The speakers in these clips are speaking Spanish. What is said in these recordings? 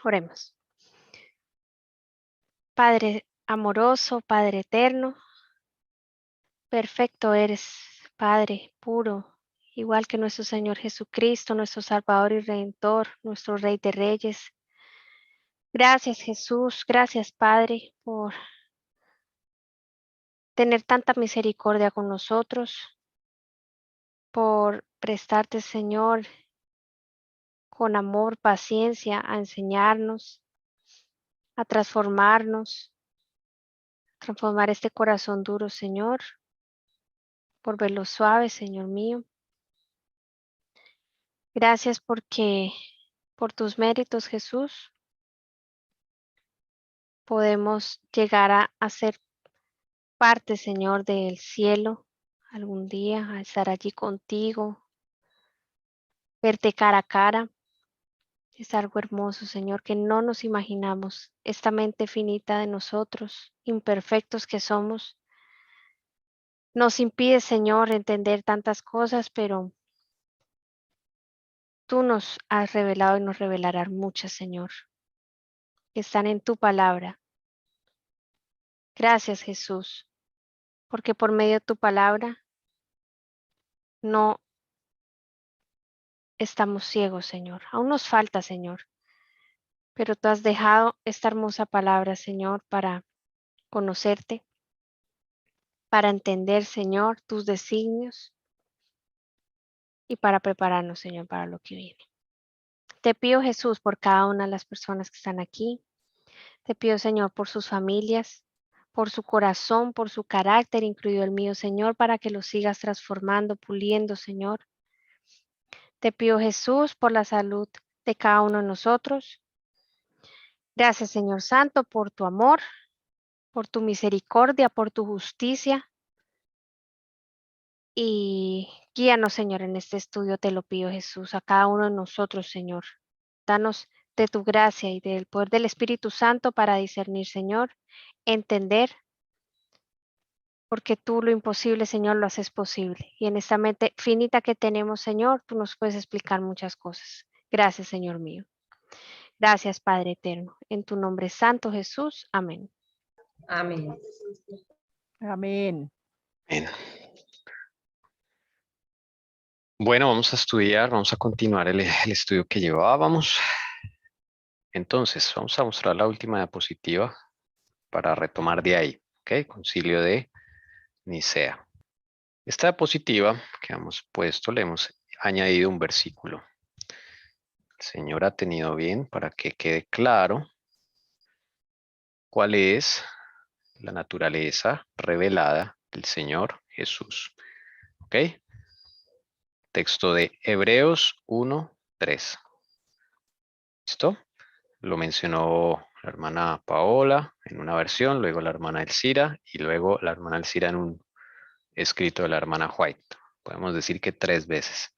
Oremos. Padre amoroso, Padre eterno, perfecto eres, Padre puro, igual que nuestro Señor Jesucristo, nuestro Salvador y Redentor, nuestro Rey de Reyes. Gracias, Jesús, gracias, Padre, por tener tanta misericordia con nosotros, por prestarte, Señor, con amor, paciencia, a enseñarnos, a transformar este corazón duro, Señor, por verlo suave, Señor mío. Gracias porque por tus méritos, Jesús, podemos llegar a ser parte, Señor, del cielo algún día, a estar allí contigo, verte cara a cara. Es algo hermoso, Señor, que no nos imaginamos. Esta mente finita de nosotros, imperfectos que somos, nos impide, Señor, entender tantas cosas, pero tú nos has revelado y nos revelarás muchas, Señor, que están en tu palabra. Gracias, Jesús, porque por medio de tu palabra no estamos ciegos, Señor. Aún nos falta, Señor, pero tú has dejado esta hermosa palabra, Señor, para conocerte, para entender, Señor, tus designios y para prepararnos, Señor, para lo que viene. Te pido, Jesús, por cada una de las personas que están aquí. Te pido, Señor, por sus familias, por su corazón, por su carácter, incluido el mío, Señor, para que lo sigas transformando, puliendo, Señor. Te pido, Jesús, por la salud de cada uno de nosotros. Gracias, Señor Santo, por tu amor, por tu misericordia, por tu justicia. Y guíanos, Señor, en este estudio, te lo pido, Jesús, a cada uno de nosotros, Señor. Danos de tu gracia y del poder del Espíritu Santo para discernir, Señor, entender, porque tú lo imposible, Señor, lo haces posible. Y en esta mente finita que tenemos, Señor, tú nos puedes explicar muchas cosas. Gracias, Señor mío. Gracias, Padre eterno. En tu nombre santo, Jesús. Amén. Amén. Amén. Bien. Bueno, vamos a continuar el estudio que llevábamos. Entonces, vamos a mostrar la última diapositiva para retomar de ahí, ¿ok? Concilio de Nicea. Esta diapositiva que hemos puesto, le hemos añadido un versículo. El Señor ha tenido bien para que quede claro cuál es la naturaleza revelada del Señor Jesús, ¿ok? Texto de Hebreos 1:3. ¿Listo? Lo mencionó la hermana Paola en una versión, luego la hermana Elcira y luego la hermana Elcira en un escrito de la hermana White. Podemos decir que 3 veces.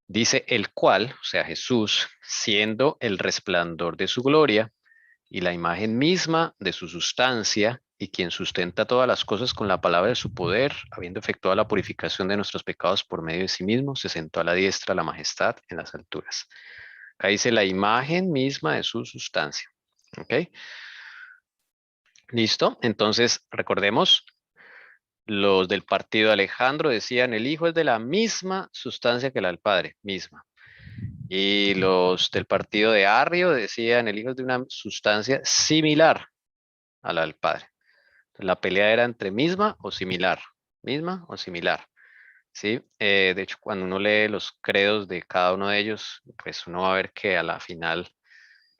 Dice el cual, o sea, Jesús, siendo el resplandor de su gloria y la imagen misma de su sustancia y quien sustenta todas las cosas con la palabra de su poder, habiendo efectuado la purificación de nuestros pecados por medio de sí mismo, se sentó a la diestra de la majestad en las alturas. Acá dice la imagen misma de su sustancia. ¿Ok? ¿Listo? Entonces, recordemos, los del partido de Alejandro decían, el Hijo es de la misma sustancia que la del Padre, misma. Y los del partido de Arrio decían, el Hijo es de una sustancia similar a la del Padre. La pelea era entre misma o similar. Misma o similar. ¿Sí? De hecho, cuando uno lee los credos de cada uno de ellos, pues uno va a ver que a la final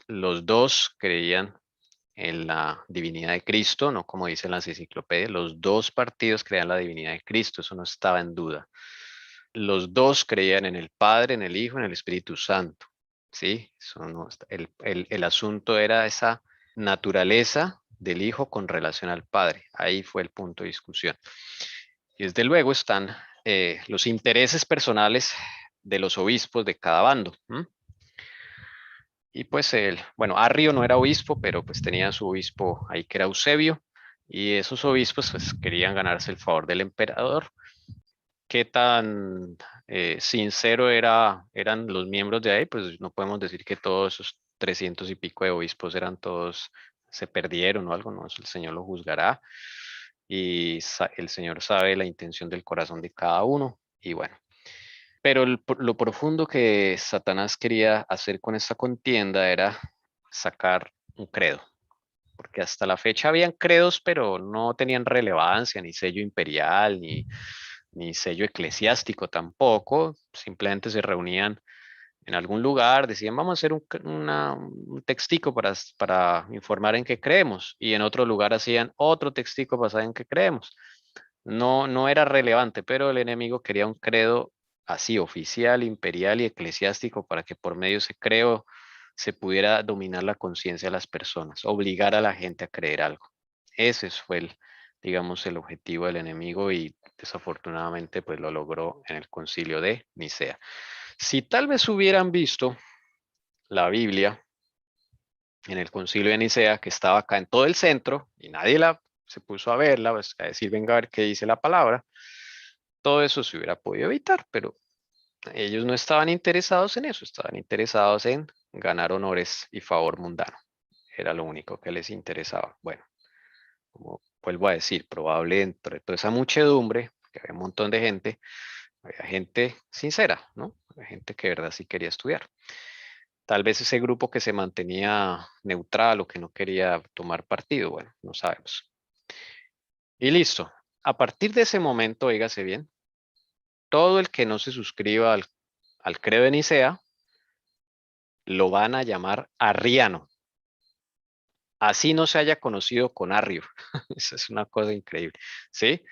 los dos creían en la divinidad de Cristo, no como dicen las enciclopedias, los dos partidos creían la divinidad de Cristo, eso no estaba en duda. Los dos creían en el Padre, en el Hijo, en el Espíritu Santo. ¿Sí? Eso no, el asunto era esa naturaleza del Hijo con relación al Padre. Ahí fue el punto de discusión. Y desde luego están los intereses personales de los obispos de cada bando. Y pues bueno, Arrio no era obispo, pero pues tenía su obispo ahí que era Eusebio. Y esos obispos pues querían ganarse el favor del emperador. ¿Qué tan sincero eran los miembros de ahí? Pues no podemos decir que todos esos 300 y pico de obispos eran todos, se perdieron o algo, no, eso el Señor lo juzgará y el Señor sabe la intención del corazón de cada uno y bueno. Pero lo profundo que Satanás quería hacer con esta contienda era sacar un credo, porque hasta la fecha habían credos, pero no tenían relevancia, ni sello imperial, ni sello eclesiástico tampoco, simplemente se reunían en algún lugar, decían, vamos a hacer un textico para informar en qué creemos, y en otro lugar hacían otro textico para saber en qué creemos. No, no era relevante, pero el enemigo quería un credo así, oficial, imperial y eclesiástico, para que por medio de ese credo se pudiera dominar la conciencia de las personas, obligar a la gente a creer algo. Ese fue digamos, el objetivo del enemigo y desafortunadamente pues lo logró en el concilio de Nicea. Si tal vez hubieran visto la Biblia en el concilio de Nicea, que estaba acá en todo el centro y nadie se puso a verla, pues, a decir, venga a ver qué dice la palabra, todo eso se hubiera podido evitar, pero ellos no estaban interesados en eso, estaban interesados en ganar honores y favor mundano. Era lo único que les interesaba. Bueno, como vuelvo a decir, probable dentro de toda esa muchedumbre, que había un montón de gente, había gente sincera, ¿no? Había gente que de verdad sí quería estudiar. Tal vez ese grupo que se mantenía neutral o que no quería tomar partido, bueno, no sabemos. Y listo. A partir de ese momento, oígase bien, todo el que no se suscriba al credo de Nicea, lo van a llamar arriano. Así no se haya conocido con Arrio. Eso es una cosa increíble, ¿sí?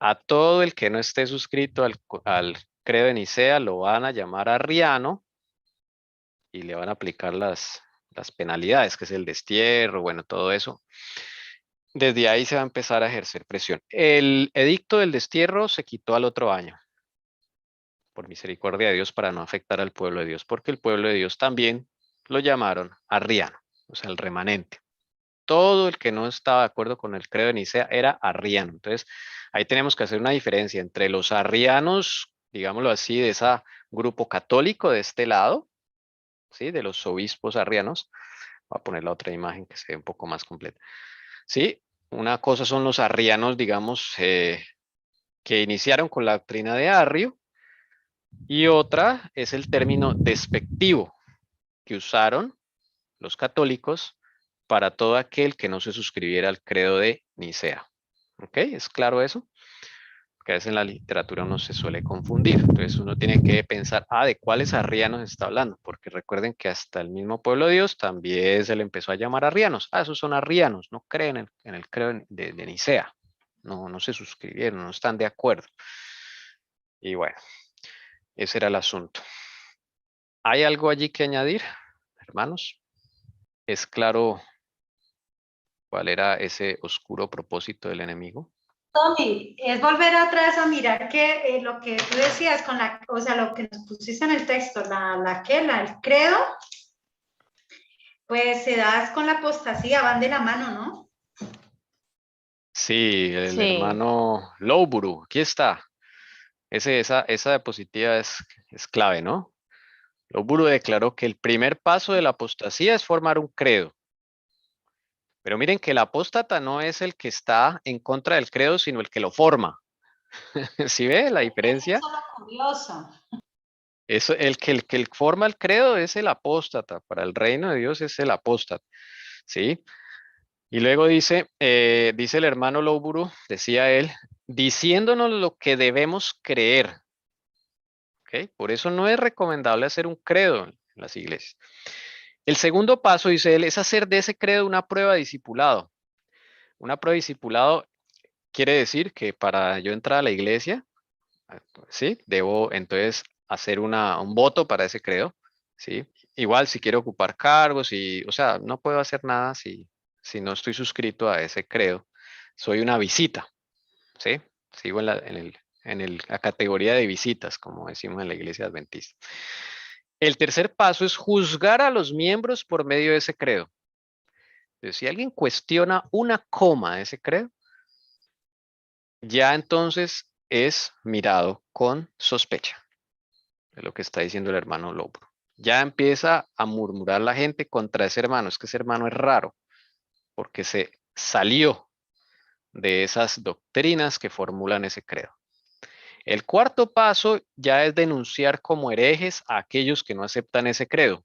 A todo el que no esté suscrito al credo de Nicea, lo van a llamar arriano y le van a aplicar las penalidades, que es el destierro, bueno, todo eso. Desde ahí se va a empezar a ejercer presión. El edicto del destierro se quitó al otro año, por misericordia de Dios, para no afectar al pueblo de Dios, porque el pueblo de Dios también lo llamaron arriano, o sea, el remanente. Todo el que no estaba de acuerdo con el credo de Nicea era arriano. Entonces, ahí tenemos que hacer una diferencia entre los arrianos, digámoslo así, de ese grupo católico de este lado, ¿sí? De los obispos arrianos. Voy a poner la otra imagen que se ve un poco más completa. ¿Sí? Una cosa son los arrianos, digamos, que iniciaron con la doctrina de Arrio, y otra es el término despectivo que usaron los católicos para todo aquel que no se suscribiera al credo de Nicea. ¿Ok? ¿Es claro eso? Porque a veces en la literatura uno se suele confundir. Entonces uno tiene que pensar, ¿de cuáles arrianos está hablando? Porque recuerden que hasta el mismo pueblo de Dios también se le empezó a llamar arrianos. Esos son arrianos, no creen en el credo de Nicea. No, no se suscribieron, no están de acuerdo. Y bueno, ese era el asunto. ¿Hay algo allí que añadir, hermanos? ¿Es claro cuál era ese oscuro propósito del enemigo? Tommy, es volver otra vez a mirar que lo que tú decías con o sea, lo que nos pusiste en el texto, el credo, pues se da con la apostasía, van de la mano, ¿no? Sí, el Sí, hermano Lowburu, aquí está. Esa diapositiva es clave, ¿no? Lowburu declaró que el primer paso de la apostasía es formar un credo. Pero miren que el apóstata no es el que está en contra del credo, sino el que lo forma. ¿Sí ve la diferencia? Eso es lo curioso. Eso, el que forma el credo es el apóstata. Para el reino de Dios es el apóstata. ¿Sí? Y luego dice el hermano Lowburu, decía él, diciéndonos lo que debemos creer. ¿Ok? Por eso no es recomendable hacer un credo en las iglesias. El segundo paso, dice él, es hacer de ese credo una prueba de discipulado. Una prueba de discipulado quiere decir que para yo entrar a la iglesia, ¿sí? Debo entonces hacer un voto para ese credo, ¿sí? Igual si quiero ocupar cargos o sea, no puedo hacer nada si no estoy suscrito a ese credo. Soy una visita, ¿sí? Sigo la categoría de visitas, como decimos en la iglesia adventista. El tercer paso es juzgar a los miembros por medio de ese credo. Entonces, si alguien cuestiona una coma de ese credo, ya entonces es mirado con sospecha. Es lo que está diciendo el hermano Lobo. Ya empieza a murmurar la gente contra ese hermano. Es que ese hermano es raro, porque se salió de esas doctrinas que formulan ese credo. El cuarto paso ya es denunciar como herejes a aquellos que no aceptan ese credo.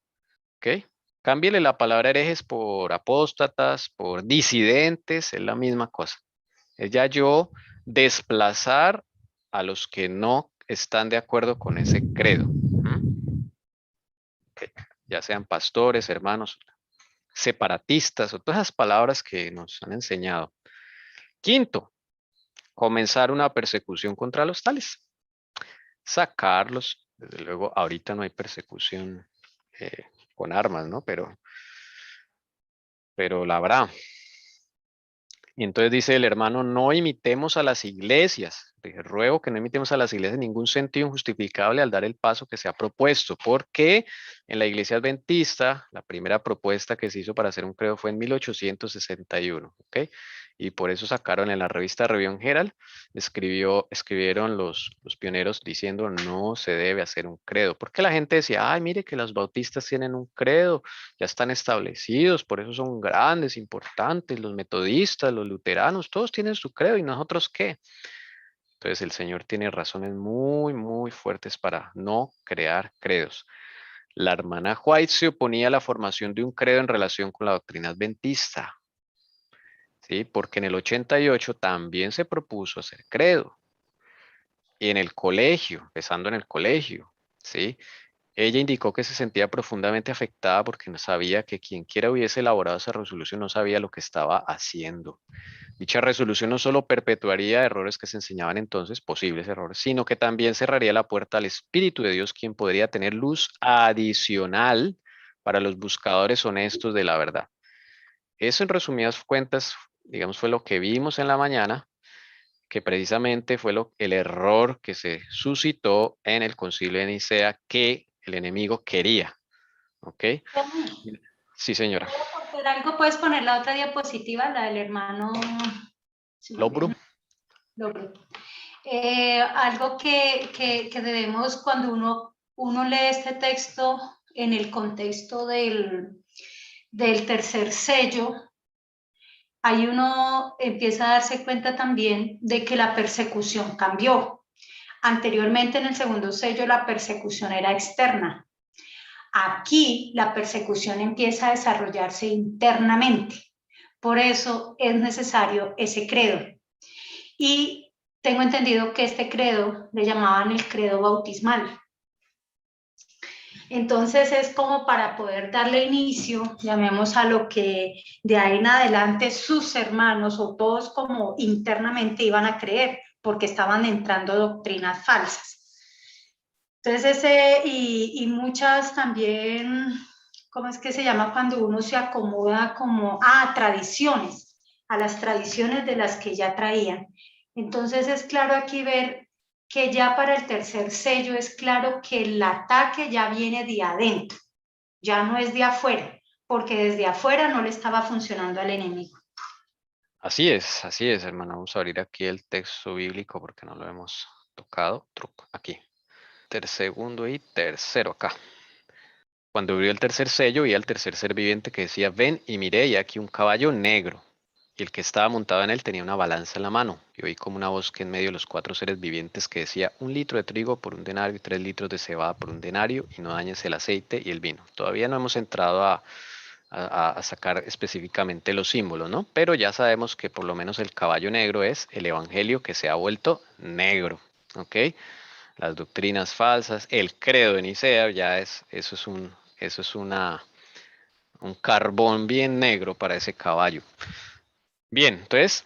¿Ok? Cámbiale la palabra herejes por apóstatas, por disidentes, es la misma cosa. Es ya yo desplazar a los que no están de acuerdo con ese credo. Okay. Ya sean pastores, hermanos, separatistas o todas esas palabras que nos han enseñado. Quinto, comenzar una persecución contra los tales. Sacarlos. Desde luego, ahorita no hay persecución con armas, ¿no? Pero la habrá. Y entonces dice el hermano, no imitemos a las iglesias. Dije, ruego que no imitemos a las iglesias en ningún sentido injustificable al dar el paso que se ha propuesto, porque en la iglesia adventista, la primera propuesta que se hizo para hacer un credo fue en 1861, ¿ok? Y por eso sacaron en la revista Review Herald, escribieron los pioneros diciendo no se debe hacer un credo, porque la gente decía, ay, mire que los bautistas tienen un credo, ya están establecidos, por eso son grandes, importantes, los metodistas, los luteranos, todos tienen su credo y nosotros qué. Entonces el Señor tiene razones muy, muy fuertes para no crear credos. La hermana White se oponía a la formación de un credo en relación con la doctrina adventista, ¿sí? Porque en el 88 también se propuso hacer credo. Y en el colegio, empezando en el colegio, ¿sí? Ella indicó que se sentía profundamente afectada porque no sabía que quien quiera hubiese elaborado esa resolución no sabía lo que estaba haciendo. Dicha resolución no solo perpetuaría errores que se enseñaban entonces, posibles errores, sino que también cerraría la puerta al Espíritu de Dios, quien podría tener luz adicional para los buscadores honestos de la verdad. Eso en resumidas cuentas, digamos, fue lo que vimos en la mañana, que precisamente fue el error que se suscitó en el concilio de Nicea que el enemigo quería. ¿Ok? Sí, señora. Por algo puedes poner la otra diapositiva, la del hermano Lobru. Algo que debemos cuando uno lee este texto en el contexto del tercer sello, ahí uno empieza a darse cuenta también de que la persecución cambió. Anteriormente en el segundo sello la persecución era externa. Aquí la persecución empieza a desarrollarse internamente. Por eso es necesario ese credo. Y tengo entendido que este credo le llamaban el credo bautismal. Entonces es como para poder darle inicio, llamemos a lo que de ahí en adelante sus hermanos o todos como internamente iban a creer, porque estaban entrando doctrinas falsas. Entonces y muchas también, ¿cómo es que se llama cuando uno se acomoda como a tradiciones, a las tradiciones de las que ya traían? Entonces es claro aquí ver que ya para el tercer sello es claro que el ataque ya viene de adentro, ya no es de afuera, porque desde afuera no le estaba funcionando al enemigo. Así es, hermano. Vamos a abrir aquí el texto bíblico porque no lo hemos tocado. Aquí. Segundo y tercero acá. Cuando abrió el tercer sello, vi al tercer ser viviente que decía, ven y miré, y aquí un caballo negro. Y el que estaba montado en él tenía una balanza en la mano. Y oí como una voz que en medio de los cuatro seres vivientes que decía, 1 litro de trigo por 1 denario y 3 litros de cebada por 1 denario, y no dañes el aceite y el vino. Todavía no hemos entrado a sacar específicamente los símbolos, ¿no? Pero ya sabemos que por lo menos el caballo negro es el evangelio que se ha vuelto negro, ¿ok? Las doctrinas falsas, el credo de Nicea, eso es un carbón bien negro para ese caballo. Bien, entonces,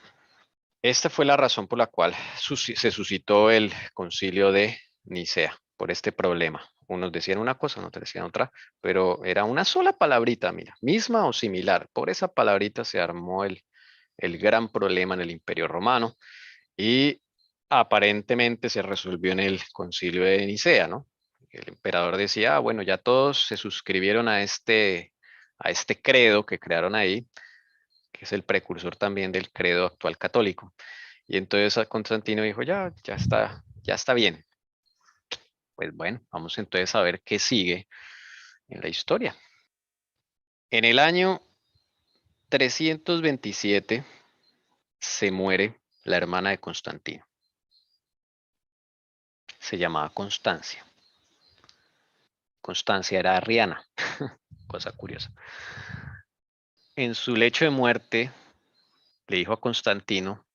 esta fue la razón por la cual se suscitó el concilio de Nicea, por este problema. Unos decían una cosa, otros decían otra, pero era una sola palabrita, mira, misma o similar. Por esa palabrita se armó el gran problema en el Imperio Romano y aparentemente se resolvió en el concilio de Nicea, ¿no? El emperador decía, bueno, ya todos se suscribieron a este credo que crearon ahí, que es el precursor también del credo actual católico. Y entonces Constantino dijo, ya está bien. Pues bueno, vamos entonces a ver qué sigue. en la historia. En el año 327 se muere la hermana de Constantino. Se llamaba Constancia. Constancia era arriana, cosa curiosa. En su lecho de muerte le dijo a Constantino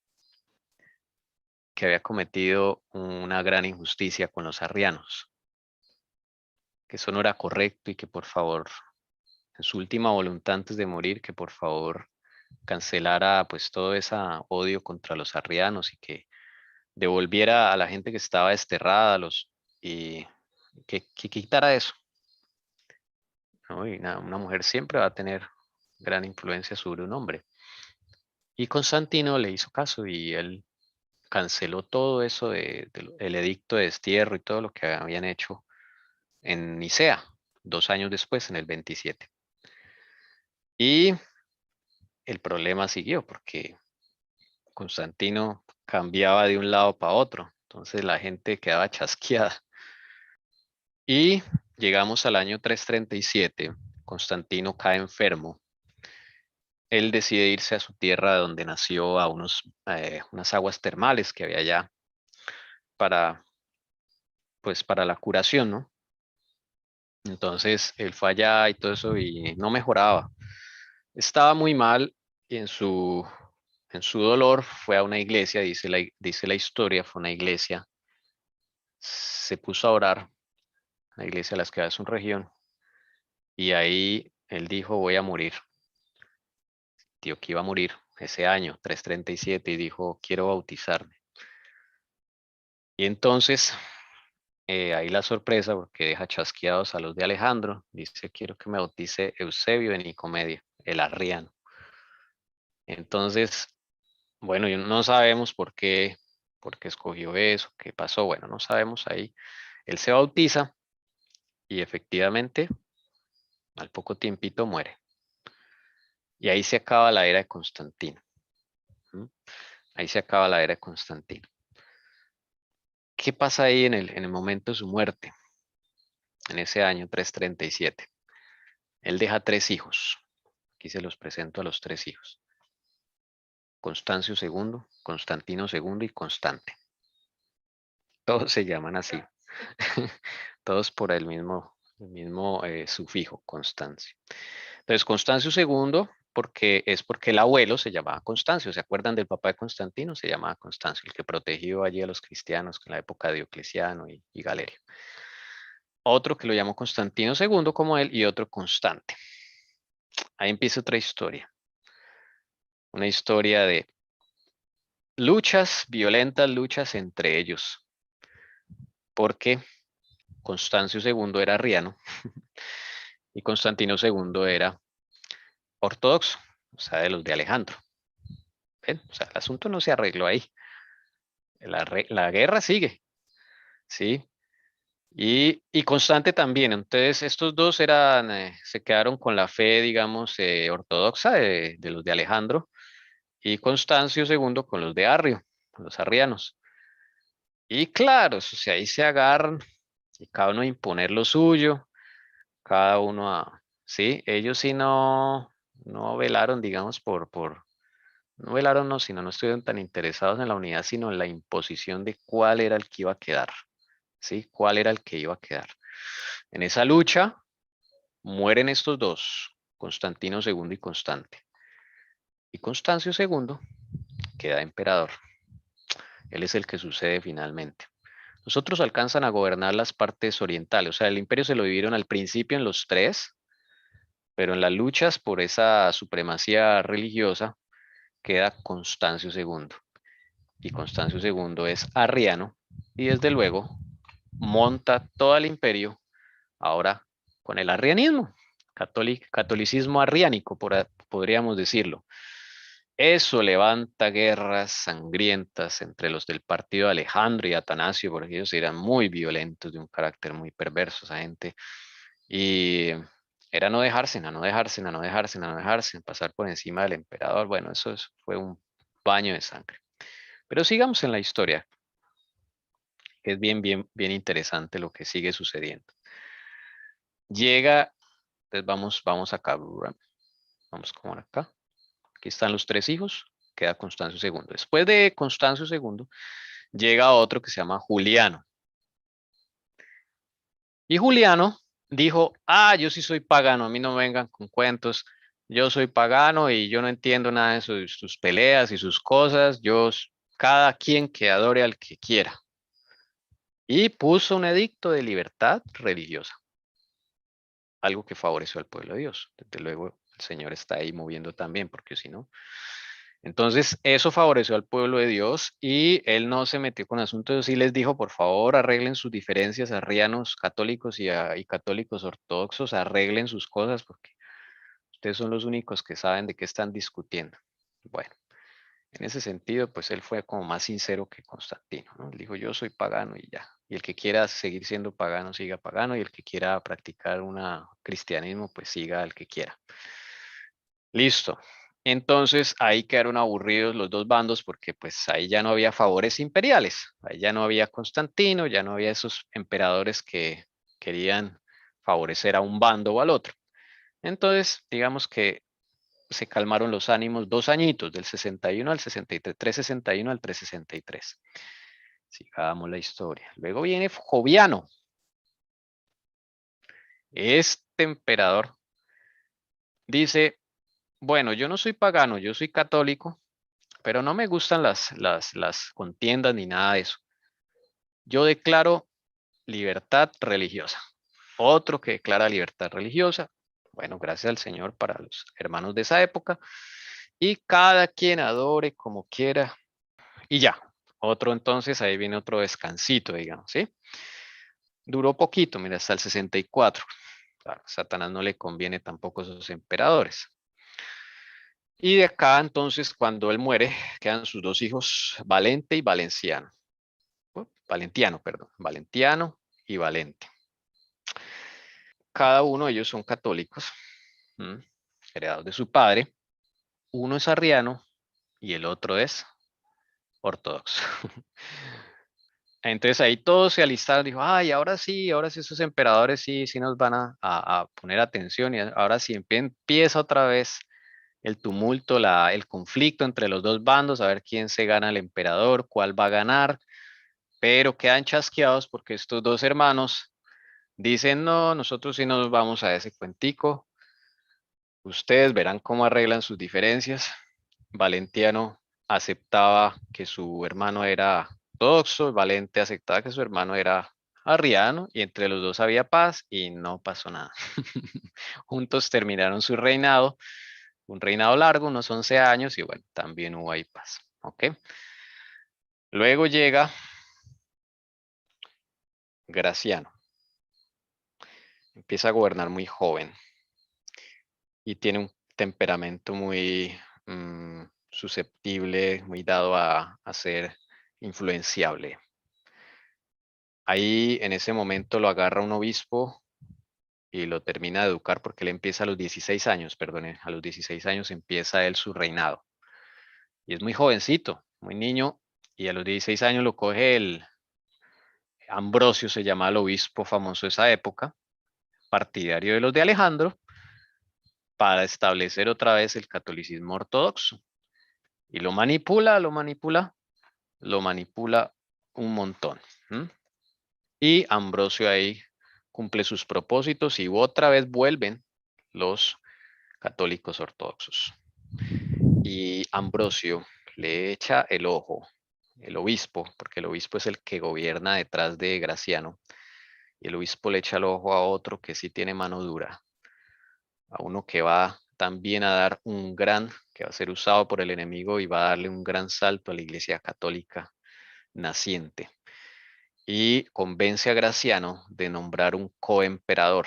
que había cometido una gran injusticia con los arrianos, que eso no era correcto y que por favor, en su última voluntad antes de morir, que por favor cancelara pues todo ese odio contra los arrianos y que devolviera a la gente que estaba desterrada y que quitara eso, ¿no? Y una mujer siempre va a tener gran influencia sobre un hombre. Y Constantino le hizo caso y él canceló todo eso el edicto de destierro y todo lo que habían hecho en Nicea, 2 años después, en el 27. Y el problema siguió porque Constantino cambiaba de un lado para otro, entonces la gente quedaba chasqueada. Y llegamos al año 337, Constantino cae enfermo. Él decide irse a su tierra donde nació a unas aguas termales que había allá para la curación, ¿no? Entonces él fue allá y todo eso y no mejoraba. Estaba muy mal y en su dolor fue a una iglesia, dice la historia, fue a una iglesia, se puso a orar, la iglesia de las que es una región, y ahí él dijo, voy a morir. Tío, que iba a morir ese año, 337, y dijo, quiero bautizarme. Y entonces, ahí la sorpresa, porque deja chasqueados a los de Alejandro, dice, quiero que me bautice Eusebio de Nicomedia, el arriano. Entonces, bueno, no sabemos por qué escogió eso, qué pasó, bueno, no sabemos ahí. Él se bautiza y efectivamente, al poco tiempito muere. Y ahí se acaba la era de Constantino. ¿Mm? Ahí se acaba la era de Constantino. ¿Qué pasa ahí en el momento de su muerte? En ese año 337. Él deja 3 hijos. Aquí se los presento a los 3 hijos. Constancio II, Constantino II y Constante. Todos se llaman así. Todos por el mismo sufijo, Constancio. Entonces, Constancio II, porque el abuelo se llamaba Constancio. ¿Se acuerdan del papá de Constantino? Se llamaba Constancio, el que protegió allí a los cristianos en la época de Diocleciano y Galerio. Otro que lo llamó Constantino II como él y otro Constante. Ahí empieza otra historia. Una historia de violentas luchas entre ellos. Porque Constancio II era arriano y Constantino II era ortodoxo, o sea, de los de Alejandro. ¿Ven? O sea, el asunto no se arregló ahí. La guerra sigue, ¿sí? Y Constante también. Entonces, estos dos se quedaron con la fe, digamos, ortodoxa de los de Alejandro, y Constancio II con los de Arrio, los arrianos. Y claro, o sea, ahí se agarran y cada uno a imponer lo suyo, cada uno sí, ellos sí no velaron, digamos, no velaron, no, sino no estuvieron tan interesados en la unidad, sino en la imposición de cuál era el que iba a quedar, ¿sí? ¿Cuál era el que iba a quedar? En esa lucha mueren estos dos, Constantino II y Constante. Y Constancio II queda emperador. Él es el que sucede finalmente. Los otros alcanzan a gobernar las partes orientales, o sea, el imperio se lo dividieron al principio en los 3, pero en las luchas por esa supremacía religiosa queda Constancio II. Y Constancio II es arriano y desde luego monta todo el imperio ahora con el arrianismo, catolicismo arriánico, podríamos decirlo. Eso levanta guerras sangrientas entre los del partido de Alejandro y Atanasio, porque ellos eran muy violentos, de un carácter muy perverso, esa gente. Y era no dejarse, no dejarse, no dejarse, no dejarse, pasar por encima del emperador. Bueno, eso fue un baño de sangre. Pero sigamos en la historia, que es bien, bien, bien interesante lo que sigue sucediendo. Llega Entonces vamos acá. Vamos como acá. Aquí están los 3 hijos. Queda Constancio II. Después de Constancio II, llega otro que se llama Juliano. Y Juliano dijo, yo sí soy pagano, a mí no me vengan con cuentos. Yo soy pagano y yo no entiendo nada de sus peleas y sus cosas. Cada quien que adore al que quiera. Y puso un edicto de libertad religiosa. Algo que favoreció al pueblo de Dios. Desde luego, el Señor está ahí moviendo también, porque si no. Entonces, eso favoreció al pueblo de Dios y él no se metió con asuntos. Sí les dijo, por favor, arreglen sus diferencias, arrianos, católicos y católicos ortodoxos, arreglen sus cosas, porque ustedes son los únicos que saben de qué están discutiendo. Bueno. En ese sentido, pues él fue como más sincero que Constantino, ¿no? Él dijo, yo soy pagano y ya. Y el que quiera seguir siendo pagano, siga pagano. Y el que quiera practicar un cristianismo, pues siga al que quiera. Listo. Entonces ahí quedaron aburridos los dos bandos porque pues ahí ya no había favores imperiales. Ahí ya no había Constantino, ya no había esos emperadores que querían favorecer a un bando o al otro. Entonces, digamos que se calmaron los ánimos 2 añitos, del 61 al 63, 361 al 363. Sigamos la historia. Luego viene Joviano. Este emperador dice, bueno, yo no soy pagano, yo soy católico, pero no me gustan las contiendas ni nada de eso. Yo declaro libertad religiosa. Otro que declara libertad religiosa. Bueno, gracias al Señor para los hermanos de esa época. Y cada quien adore como quiera. Y ya, otro entonces, ahí viene otro descansito, digamos, ¿sí? Duró poquito, mira, hasta el 64. Claro, a Satanás no le conviene tampoco esos emperadores. Y de acá, entonces, cuando él muere, quedan sus 2 hijos, Valente y Valenciano. Valentiano, perdón. Valentiano y Valente. Cada uno de ellos son católicos, heredados de su padre. Uno es arriano y el otro es ortodoxo. Entonces ahí todos se alistaron, dijo, ay, ahora sí esos emperadores sí nos van a poner atención y ahora sí empieza otra vez el tumulto, el conflicto entre los dos bandos, a ver quién se gana el emperador, cuál va a ganar, pero quedan chasqueados porque estos 2 hermanos dicen, no, nosotros sí nos vamos a ese cuentico, ustedes verán cómo arreglan sus diferencias. Valentiano aceptaba que su hermano era ortodoxo, Valente aceptaba que su hermano era arriano y entre los dos había paz y no pasó nada. Juntos terminaron su reinado, un reinado largo, unos 11 años y bueno, también hubo ahí paz. ¿Ok? Luego llega Graciano. Empieza a gobernar muy joven y tiene un temperamento muy susceptible, muy dado a ser influenciable. Ahí en ese momento lo agarra un obispo y lo termina de educar porque él empieza a los 16 años, perdone, a los 16 años empieza él su reinado. Y es muy jovencito, muy niño, y a los 16 años lo coge el Ambrosio, se llama el obispo famoso de esa época, partidario de los de Alejandro, para establecer otra vez el catolicismo ortodoxo. Y lo manipula un montón. Y Ambrosio ahí cumple sus propósitos y otra vez vuelven los católicos ortodoxos. Y Ambrosio le echa el ojo, el obispo, porque el obispo es el que gobierna detrás de Graciano, y el obispo le echa el ojo a otro que sí tiene mano dura, a uno que va también a dar que va a ser usado por el enemigo y va a darle un gran salto a la iglesia católica naciente. Y convence a Graciano de nombrar un coemperador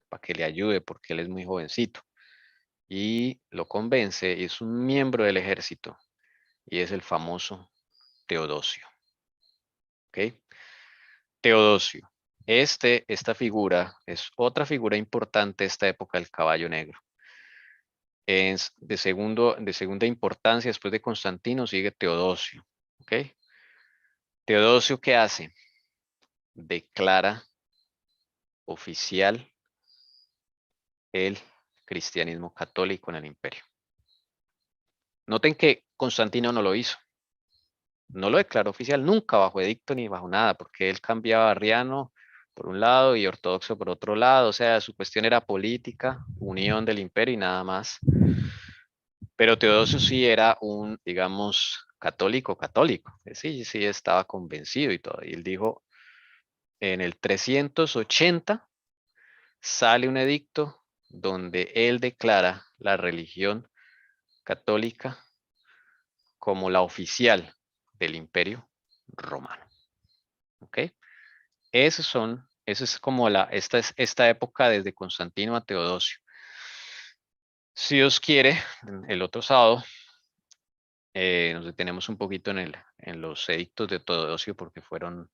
para que le ayude porque él es muy jovencito. Y lo convence, y es un miembro del ejército y es el famoso Teodosio. ¿Ok? Teodosio. Esta figura es otra figura importante de esta época del caballo negro. Es de segunda importancia después de Constantino sigue Teodosio. ¿Ok? Teodosio, ¿qué hace? Declara oficial el cristianismo católico en el imperio. Noten que Constantino no lo hizo. No lo declaró oficial nunca bajo edicto ni bajo nada, porque él cambiaba arriano por un lado y ortodoxo por otro lado. O sea, su cuestión era política, unión del imperio y nada más. Pero Teodosio sí era un, digamos, católico. Sí, sí estaba convencido y todo. Y él dijo, en el 380 sale un edicto donde él declara la religión católica como la oficial del imperio romano. ¿Ok? Eso es como esta época desde Constantino a Teodosio. Si Dios quiere, el otro sábado nos detenemos un poquito en los edictos de Teodosio porque fueron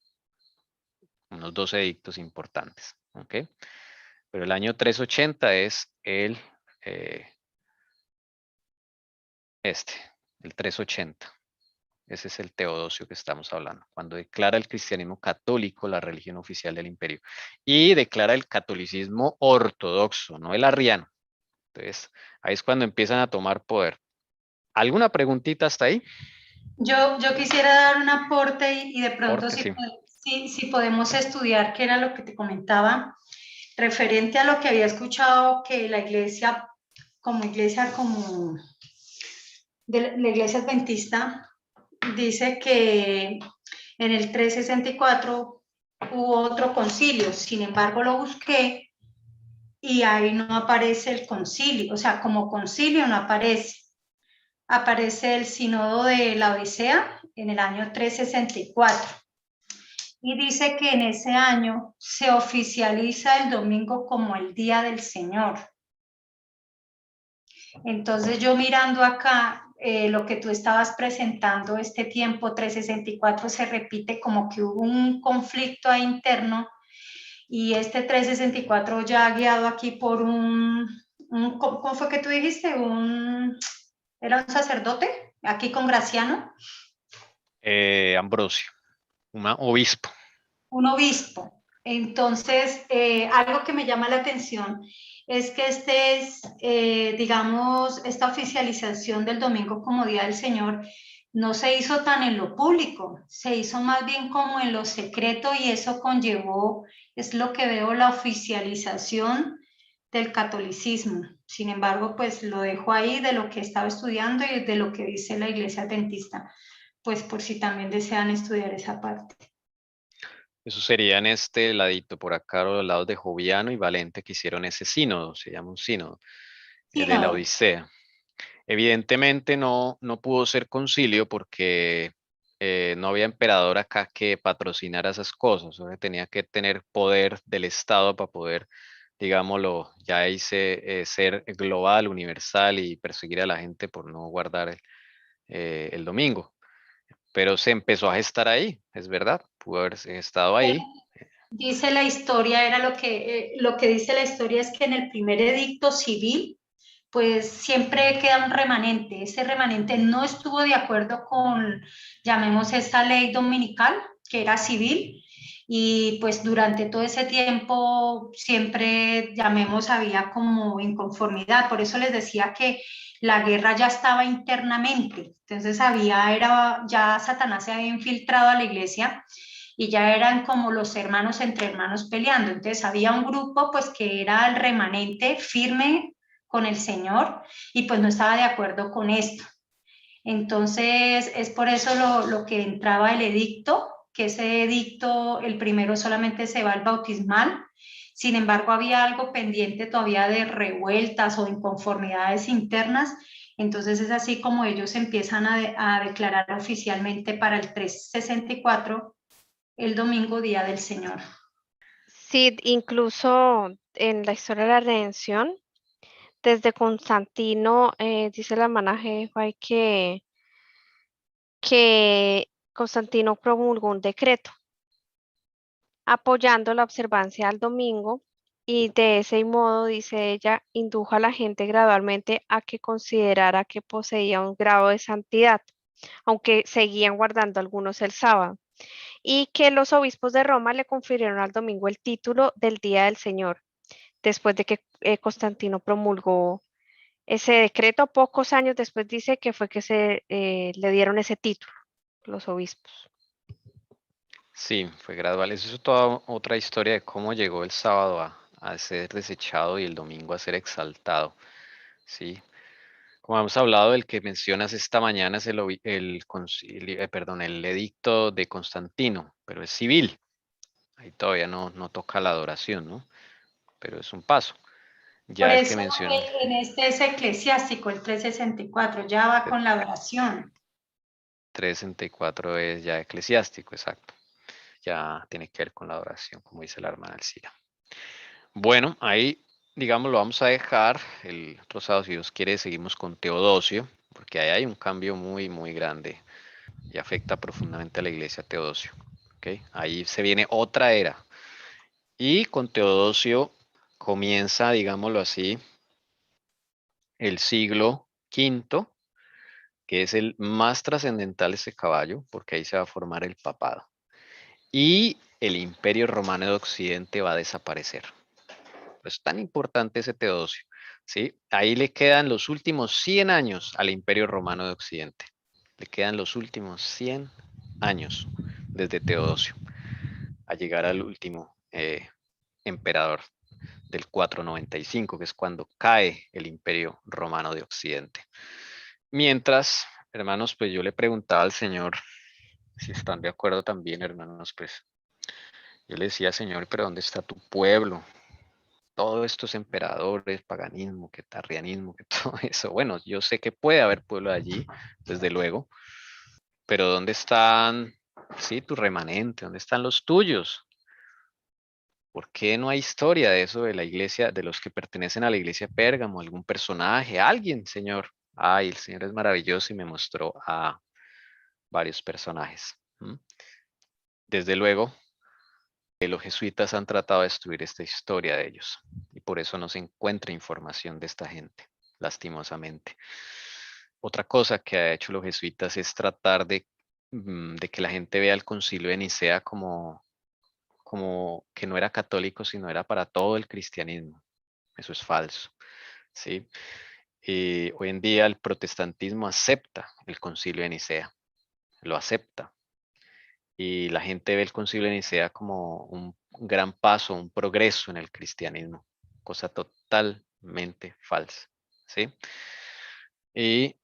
unos 2 edictos importantes. ¿Ok? Pero el año 380 es el 380. Ese es el Teodosio que estamos hablando, cuando declara el cristianismo católico la religión oficial del imperio y declara el catolicismo ortodoxo, no el arriano. Entonces, ahí es cuando empiezan a tomar poder. ¿Alguna preguntita hasta ahí? Yo quisiera dar un aporte y de pronto Porque sí. si podemos estudiar, que era lo que te comentaba, referente a lo que había escuchado que la iglesia, como de la iglesia adventista, dice que en el 364 hubo otro concilio, sin embargo lo busqué y ahí no aparece el concilio, o sea, como concilio no aparece. Aparece el sínodo de la Odisea en el año 364 y dice que en ese año se oficializa el domingo como el Día del Señor. Entonces yo mirando acá lo que tú estabas presentando, este tiempo 364 se repite como que hubo un conflicto ahí interno y este 364 ya guiado aquí por ¿cómo fue que tú dijiste? ¿Era un sacerdote aquí con Graciano? Ambrosio, un obispo. Un obispo. Entonces, algo que me llama la atención es que digamos, esta oficialización del domingo como Día del Señor no se hizo tan en lo público, se hizo más bien como en lo secreto y eso conllevó, es lo que veo, la oficialización del catolicismo. Sin embargo, pues lo dejo ahí de lo que estaba estudiando y de lo que dice la Iglesia Adventista, pues por si también desean estudiar esa parte. Eso sería en este ladito por acá, a los lados de Joviano y Valente, que hicieron ese sínodo, se llama un sínodo, de la Sínodo. Odisea. Evidentemente no pudo ser concilio porque no había emperador acá que patrocinara esas cosas, o sea, tenía que tener poder del Estado para poder, digámoslo, ya hice ser global, universal y perseguir a la gente por no guardar el domingo. Pero se empezó a gestar ahí, es verdad, pudo haber estado ahí. Dice la historia, era lo que dice la historia es que en el primer edicto civil, pues siempre queda un remanente. Ese remanente no estuvo de acuerdo con, llamemos esta ley dominical, que era civil, y pues durante todo ese tiempo siempre, llamemos, había como inconformidad. Por eso les decía que la guerra ya estaba internamente. Entonces ya Satanás se había infiltrado a la iglesia y ya eran como los hermanos entre hermanos peleando. Entonces había un grupo pues que era el remanente firme con el Señor y pues no estaba de acuerdo con esto. Entonces es por eso lo que entraba el edicto, que ese edicto, el primero solamente se va al bautismal. Sin embargo, había algo pendiente todavía de revueltas o inconformidades internas. Entonces es así como ellos empiezan a declarar oficialmente para el 364 el domingo, Día del Señor. Sí, incluso en la historia de la redención, desde Constantino, dice la hermana White que Constantino promulgó un decreto apoyando la observancia al domingo y de ese modo, dice ella, indujo a la gente gradualmente a que considerara que poseía un grado de santidad, aunque seguían guardando algunos el sábado, y que los obispos de Roma le confirieron al domingo el título del Día del Señor, después de que Constantino promulgó ese decreto, pocos años después dice que fue que le dieron ese título, los obispos. Sí, fue gradual. Eso es toda otra historia de cómo llegó el sábado a ser desechado y el domingo a ser exaltado. Sí, como hemos hablado, el que mencionas esta mañana es el edicto de Constantino, pero es civil. Ahí todavía no toca la adoración, ¿no? Pero es un paso. Por Ya el que eso menciona en este es eclesiástico, el 364, ya va con la adoración. 364 es ya eclesiástico, exacto. Ya tiene que ver con la adoración, como dice la hermana Alcira. Bueno, ahí, digamos, lo vamos a dejar. El otro sábado, si Dios quiere, seguimos con Teodosio, porque ahí hay un cambio muy grande y afecta profundamente a la iglesia Teodosio. ¿Ok? Ahí se viene otra era. Y con Teodosio comienza, digámoslo así, el siglo V, que es el más trascendental ese caballo, porque ahí se va a formar el papado. Y el Imperio Romano de Occidente va a desaparecer. Es tan importante ese Teodosio, ¿sí? Ahí le quedan los últimos 100 años al Imperio Romano de Occidente. Le quedan los últimos 100 años desde Teodosio a llegar al último emperador del 495, que es cuando cae el Imperio Romano de Occidente. Mientras, hermanos, pues yo le preguntaba al Señor, si están de acuerdo también, hermanos, pues yo le decía, Señor, pero ¿dónde está tu pueblo? Todos estos emperadores, paganismo, que tarrianismo, que todo eso. Bueno, yo sé que puede haber pueblo allí, desde luego, pero ¿dónde están, sí, tu remanente? ¿Dónde están los tuyos? ¿Por qué no hay historia de eso de la iglesia, de los que pertenecen a la iglesia de Pérgamo, algún personaje, alguien, Señor? Ay, el Señor es maravilloso y me mostró a varios personajes. Desde luego, los jesuitas han tratado de destruir esta historia de ellos y por eso no se encuentra información de esta gente, lastimosamente. Otra cosa que ha hecho los jesuitas es tratar de que la gente vea el concilio de Nicea como que no era católico, sino era para todo el cristianismo. Eso es falso, ¿sí? Y hoy en día el protestantismo acepta el concilio de Nicea, lo acepta. Y la gente ve el concilio de Nicea como un gran paso, un progreso en el cristianismo, cosa totalmente falsa, ¿sí? Y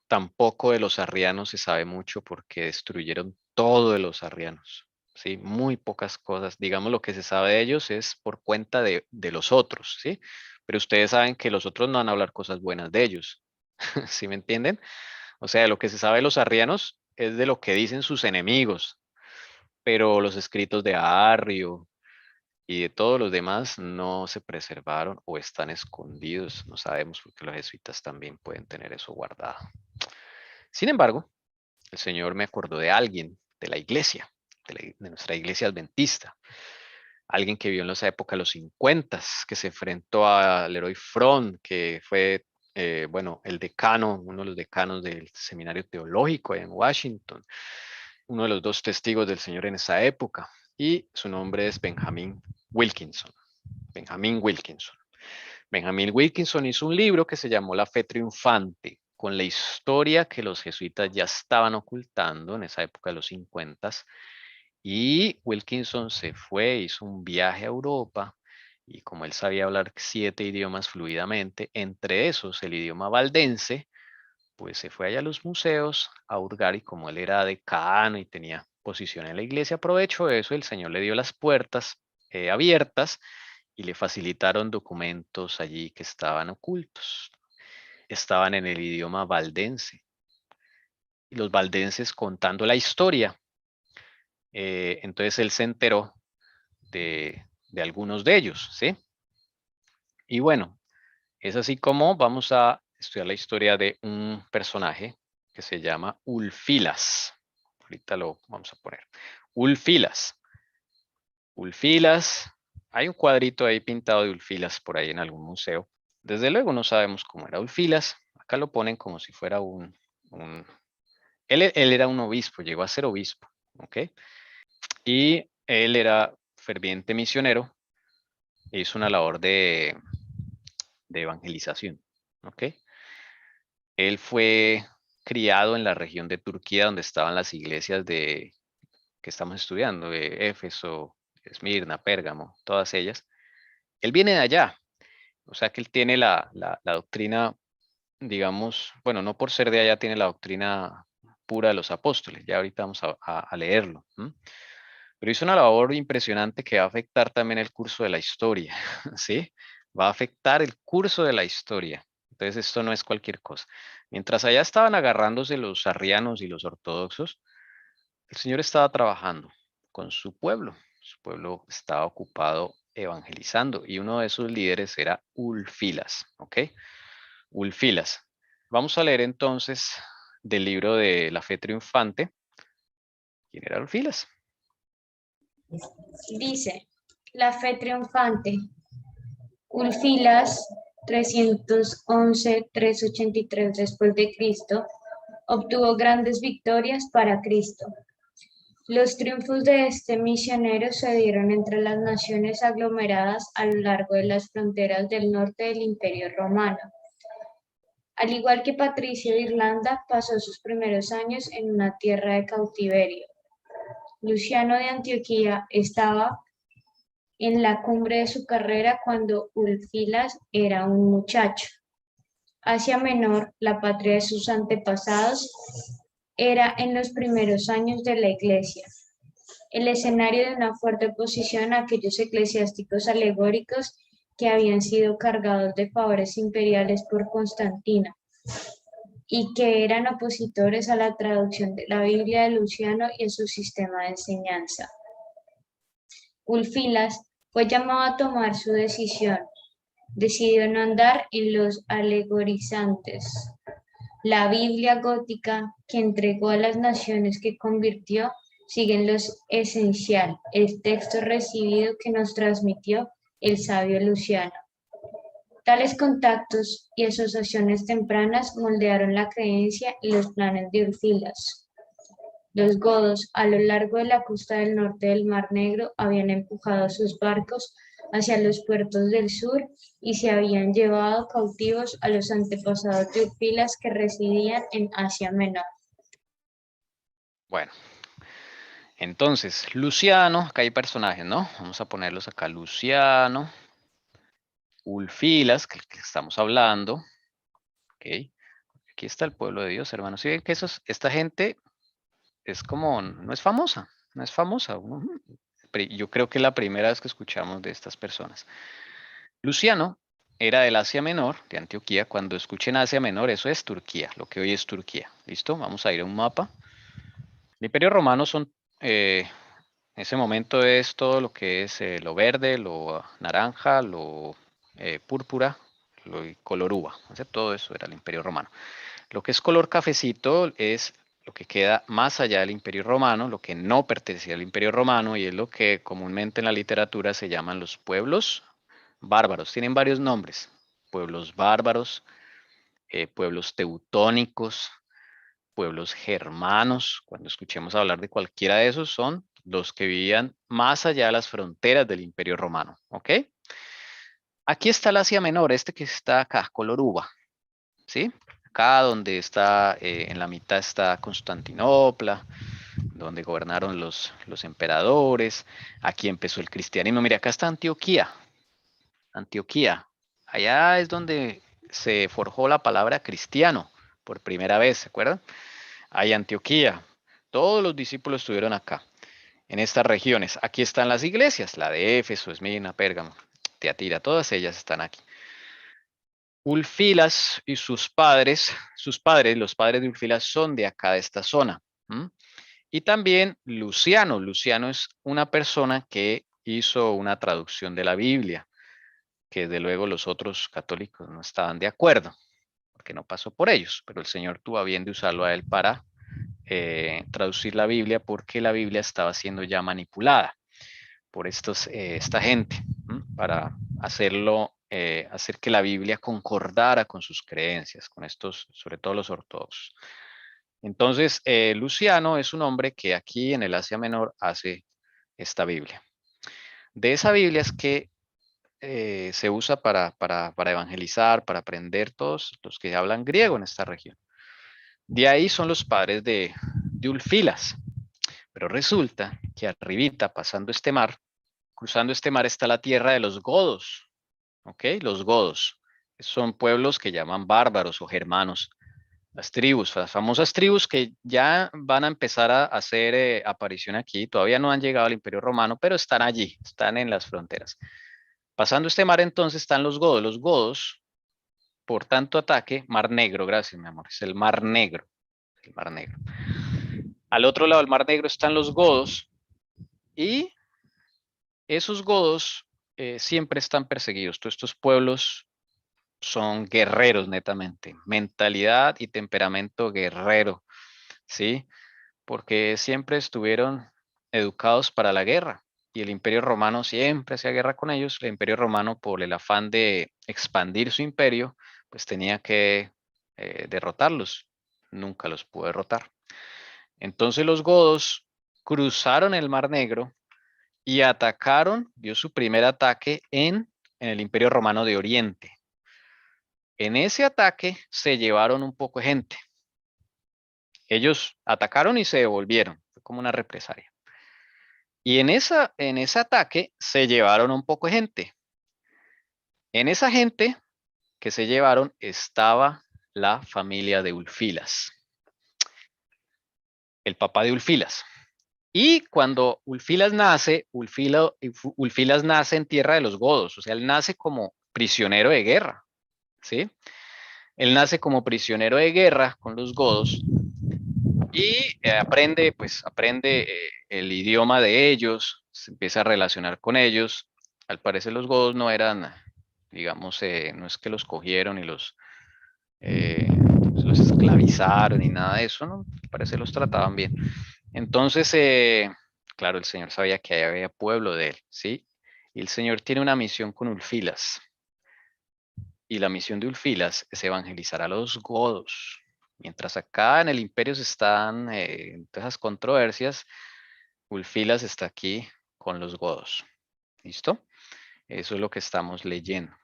tampoco de los arrianos se sabe mucho porque destruyeron todo de los arrianos, ¿sí? Muy pocas cosas. Digamos, lo que se sabe de ellos es por cuenta de los otros, ¿sí? Pero ustedes saben que los otros no van a hablar cosas buenas de ellos, ¿sí me entienden? O sea, lo que se sabe de los arrianos es de lo que dicen sus enemigos, pero los escritos de Arrio y de todos los demás no se preservaron o están escondidos. No sabemos porque los jesuitas también pueden tener eso guardado. Sin embargo, el Señor me acordó de alguien de la iglesia, de nuestra iglesia adventista. Alguien que vivió en esa época, los 50, que se enfrentó a Leroy Fromm, que fue, bueno, el decano, uno de los decanos del seminario teológico en Washington, uno de los dos testigos del Señor en esa época, y su nombre es Benjamin Wilkinson. Benjamin Wilkinson. Benjamin Wilkinson hizo un libro que se llamó La Fe Triunfante, con la historia que los jesuitas ya estaban ocultando en esa época de los 50. Y Wilkinson se fue, hizo un viaje a Europa y como él sabía hablar 7 idiomas fluidamente, entre esos el idioma valdense, pues se fue allá a los museos a hurgar y como él era decano y tenía posición en la iglesia, aprovechó eso, el Señor le dio las puertas abiertas y le facilitaron documentos allí que estaban ocultos. Estaban en el idioma valdense. Y los valdenses contando la historia. Entonces él se enteró de algunos de ellos, ¿sí? Y bueno, es así como vamos a estudiar la historia de un personaje que se llama Ulfilas. Ahorita lo vamos a poner. Ulfilas. Ulfilas. Hay un cuadrito ahí pintado de Ulfilas por ahí en algún museo. Desde luego no sabemos cómo era Ulfilas. Acá lo ponen como si fuera él era un obispo, llegó a ser obispo, ¿ok? Y él era ferviente misionero hizo una labor de evangelización, ¿ok? Él fue criado en la región de Turquía donde estaban las iglesias que estamos estudiando, de Éfeso, Esmirna, Pérgamo, todas ellas. Él viene de allá, o sea que él tiene la doctrina, digamos, bueno, no por ser de allá tiene la doctrina pura de los apóstoles, ya ahorita vamos a leerlo. Pero hizo una labor impresionante que va a afectar también el curso de la historia, ¿sí? Va a afectar el curso de la historia. Entonces esto no es cualquier cosa. Mientras allá estaban agarrándose los arrianos y los ortodoxos, el Señor estaba trabajando con su pueblo. Su pueblo estaba ocupado evangelizando y uno de sus líderes era Ulfilas, ¿ok? Ulfilas. Vamos a leer entonces del libro de la fe triunfante. ¿Quién era Ulfilas? Dice, la fe triunfante. Ulfilas 311-383 después de Cristo obtuvo grandes victorias para Cristo. Los triunfos de este misionero se dieron entre las naciones aglomeradas a lo largo de las fronteras del norte del Imperio Romano. Al igual que Patricio de Irlanda, pasó sus primeros años en una tierra de cautiverio. Luciano de Antioquía estaba en la cumbre de su carrera cuando Ulfilas era un muchacho. Asia Menor, la patria de sus antepasados, era en los primeros años de la Iglesia el escenario de una fuerte oposición a aquellos eclesiásticos alegóricos que habían sido cargados de favores imperiales por Constantino y que eran opositores a la traducción de la Biblia de Luciano y a su sistema de enseñanza. Ulfilas fue llamado a tomar su decisión. Decidió no andar en los alegorizantes. La Biblia gótica que entregó a las naciones que convirtió sigue en lo esencial, el texto recibido que nos transmitió el sabio Luciano. Tales contactos y asociaciones tempranas moldearon la creencia y los planes de Ulfilas. Los godos, a lo largo de la costa del norte del Mar Negro, habían empujado sus barcos hacia los puertos del sur y se habían llevado cautivos a los antepasados de Ulfilas que residían en Asia Menor. Bueno, entonces, Luciano, acá hay personajes, ¿no? Vamos a ponerlos acá, Luciano, Ulfilas, que estamos hablando, ok. Aquí está el pueblo de Dios, hermanos. ¿Sí ven que esta gente es como, no es famosa, no es famosa? Yo creo que es la primera vez que escuchamos de estas personas. Luciano era del Asia Menor, de Antioquía. Cuando escuchen Asia Menor, eso es Turquía, lo que hoy es Turquía. ¿Listo? Vamos a ir a un mapa. El Imperio Romano en ese momento es todo lo que es lo verde, lo naranja, lo púrpura, lo color uva. Todo eso era el Imperio Romano. Lo que es color cafecito es lo que queda más allá del Imperio Romano, lo que no pertenecía al Imperio Romano y es lo que comúnmente en la literatura se llaman los pueblos bárbaros. Tienen varios nombres. Pueblos bárbaros, pueblos teutónicos, pueblos germanos. Cuando escuchemos hablar de cualquiera de esos son los que vivían más allá de las fronteras del Imperio Romano. ¿Ok? Aquí está el Asia Menor, este que está acá, color uva. ¿Sí? Acá donde está, en la mitad está Constantinopla, donde gobernaron los emperadores. Aquí empezó el cristianismo. Mire, acá está Antioquía. Antioquía. Allá es donde se forjó la palabra cristiano por primera vez, ¿se acuerdan? Hay Antioquía. Todos los discípulos estuvieron acá, en estas regiones. Aquí están las iglesias, la de Éfeso, Esmirna, Pérgamo, Teatira, todas ellas están aquí. Ulfilas y sus padres, los padres de Ulfilas son de acá, de esta zona. Y también Luciano. Luciano es una persona que hizo una traducción de la Biblia, que desde luego los otros católicos no estaban de acuerdo, porque no pasó por ellos, pero el Señor tuvo a bien de usarlo a él para traducir la Biblia, porque la Biblia estaba siendo ya manipulada por esta gente, para hacer que la Biblia concordara con sus creencias, con estos, sobre todo los ortodoxos. Entonces, Luciano es un hombre que aquí en el Asia Menor hace esta Biblia. De esa Biblia es que se usa para evangelizar, para aprender todos los que hablan griego en esta región. De ahí son los padres de Ulfilas. Pero resulta que arribita, pasando este mar, cruzando este mar está la tierra de los godos. ¿Ok? Los godos. Son pueblos que llaman bárbaros o germanos. Las tribus, las famosas tribus que ya van a empezar a hacer aparición aquí. Todavía no han llegado al Imperio Romano, pero están allí, están en las fronteras. Pasando este mar entonces están los godos. Los godos, por tanto ataque, Mar Negro, gracias mi amor, es el Mar Negro. El Mar Negro. Al otro lado del Mar Negro están los godos y esos godos siempre están perseguidos. Todos estos pueblos son guerreros netamente, mentalidad y temperamento guerrero, ¿sí? Porque siempre estuvieron educados para la guerra y el Imperio Romano siempre hacía guerra con ellos. El Imperio Romano, por el afán de expandir su imperio, pues tenía que derrotarlos. Nunca los pudo derrotar. Entonces los godos cruzaron el Mar Negro y atacaron, dio su primer ataque en el Imperio Romano de Oriente. En ese ataque se llevaron un poco de gente. Ellos atacaron y se devolvieron, fue como una represalia. Y en ese ataque se llevaron un poco de gente. En esa gente que se llevaron estaba la familia de Ulfilas, el papá de Ulfilas. Y cuando Ulfilas nace, Ulfilas nace en tierra de los godos, o sea, él nace como prisionero de guerra, ¿sí? Él nace como prisionero de guerra con los godos y aprende el idioma de ellos, se empieza a relacionar con ellos. Al parecer los godos no eran, digamos, no es que los cogieron y los esclavizaron ni nada de eso, ¿no? Al parecer los trataban bien. Entonces, claro, el Señor sabía que había pueblo de él, ¿sí? Y el Señor tiene una misión con Ulfilas. Y la misión de Ulfilas es evangelizar a los godos. Mientras acá en el imperio se están en todas esas controversias, Ulfilas está aquí con los godos. ¿Listo? Eso es lo que estamos leyendo.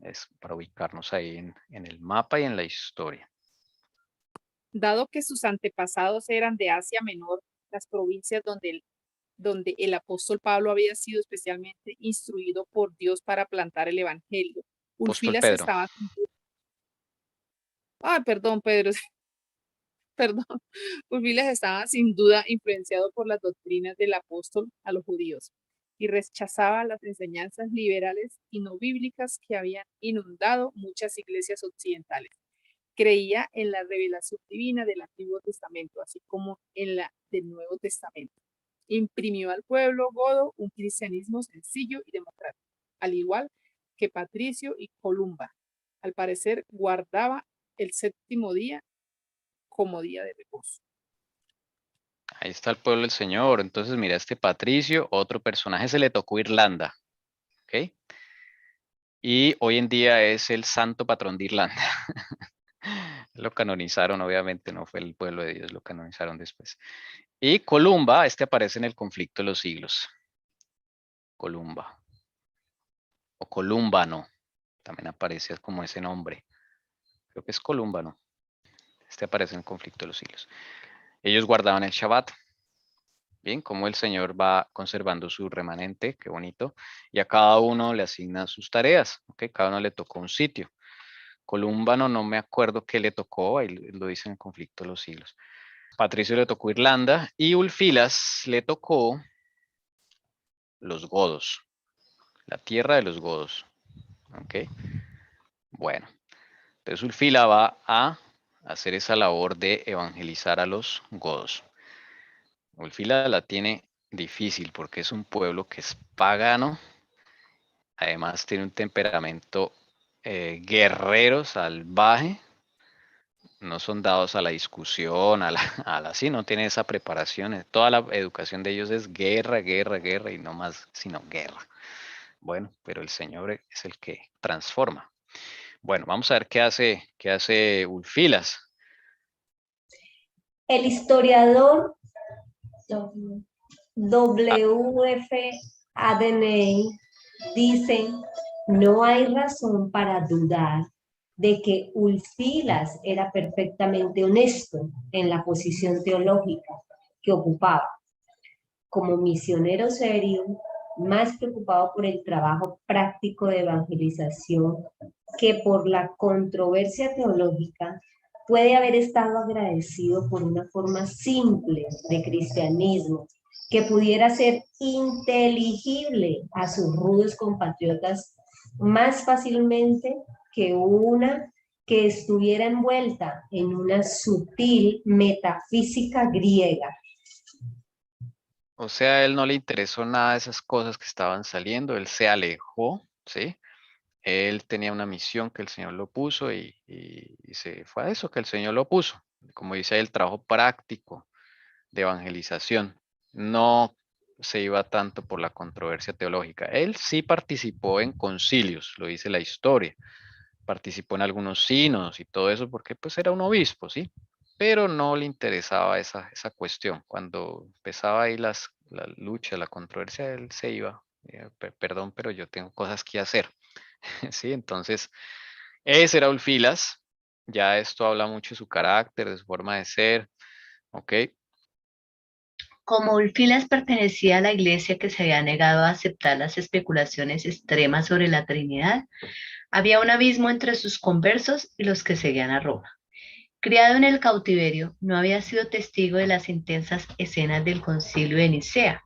Es para ubicarnos ahí en el mapa y en la historia. Dado que sus antepasados eran de Asia Menor, las provincias donde el apóstol Pablo había sido especialmente instruido por Dios para plantar el evangelio. Apóstol Ulfilas Pedro. estaba... perdón, Pedro. Perdón. Ulfilas estaba sin duda influenciado por las doctrinas del apóstol a los judíos y rechazaba las enseñanzas liberales y no bíblicas que habían inundado muchas iglesias occidentales. Creía en la revelación divina del Antiguo Testamento, así como en la del Nuevo Testamento. Imprimió al pueblo godo un cristianismo sencillo y democrático, al igual que Patricio y Columba. Al parecer, guardaba el séptimo día como día de reposo. Ahí está el pueblo del Señor. Entonces, mira, este Patricio, otro personaje, se le tocó Irlanda. ¿Ok? Y hoy en día es el santo patrón de Irlanda. Lo canonizaron, obviamente, no fue el pueblo de Dios, lo canonizaron después. Y Columba, este aparece en el conflicto de los siglos. Columba. O Columbano. También aparece como ese nombre. Creo que es Columbano. Este aparece en el conflicto de los siglos. Ellos guardaban el Shabbat. Bien, como el Señor va conservando su remanente, qué bonito. Y a cada uno le asigna sus tareas. ¿Ok? Cada uno le tocó un sitio. Columbano no me acuerdo qué le tocó, ahí lo dice en el conflicto de los siglos. Patricio le tocó Irlanda y Ulfilas le tocó los godos, la tierra de los godos. ¿Ok? Bueno, entonces Ulfila va a hacer esa labor de evangelizar a los godos. Ulfila la tiene difícil porque es un pueblo que es pagano, además tiene un temperamento guerrero, salvaje, no son dados a la discusión, sí, no tienen esa preparación. Toda la educación de ellos es guerra, guerra, guerra y no más, sino guerra. Bueno, pero el Señor es el que transforma. Bueno, vamos a ver qué hace Ulfilas. El historiador W.F. Adeney Dicen, no hay razón para dudar de que Ulfilas era perfectamente honesto en la posición teológica que ocupaba. Como misionero serio, más preocupado por el trabajo práctico de evangelización que por la controversia teológica, puede haber estado agradecido por una forma simple de cristianismo que pudiera ser inteligible a sus rudos compatriotas más fácilmente que una que estuviera envuelta en una sutil metafísica griega. O sea, a él no le interesó nada de esas cosas que estaban saliendo, él se alejó, ¿sí? Él tenía una misión que el Señor lo puso y se fue a eso que el Señor lo puso. Como dice el trabajo práctico de evangelización. No se iba tanto por la controversia teológica. Él sí participó en concilios, lo dice la historia. Participó en algunos sínodos y todo eso porque pues era un obispo, ¿sí? Pero no le interesaba esa cuestión. Cuando empezaba ahí la lucha, la controversia, él se iba. Perdón, pero yo tengo cosas que hacer. ¿Sí? Entonces, ese era Ulfilas. Ya esto habla mucho de su carácter, de su forma de ser. ¿Ok? Como Ulfilas pertenecía a la iglesia que se había negado a aceptar las especulaciones extremas sobre la Trinidad, había un abismo entre sus conversos y los que seguían a Roma. Criado en el cautiverio, no había sido testigo de las intensas escenas del Concilio de Nicea,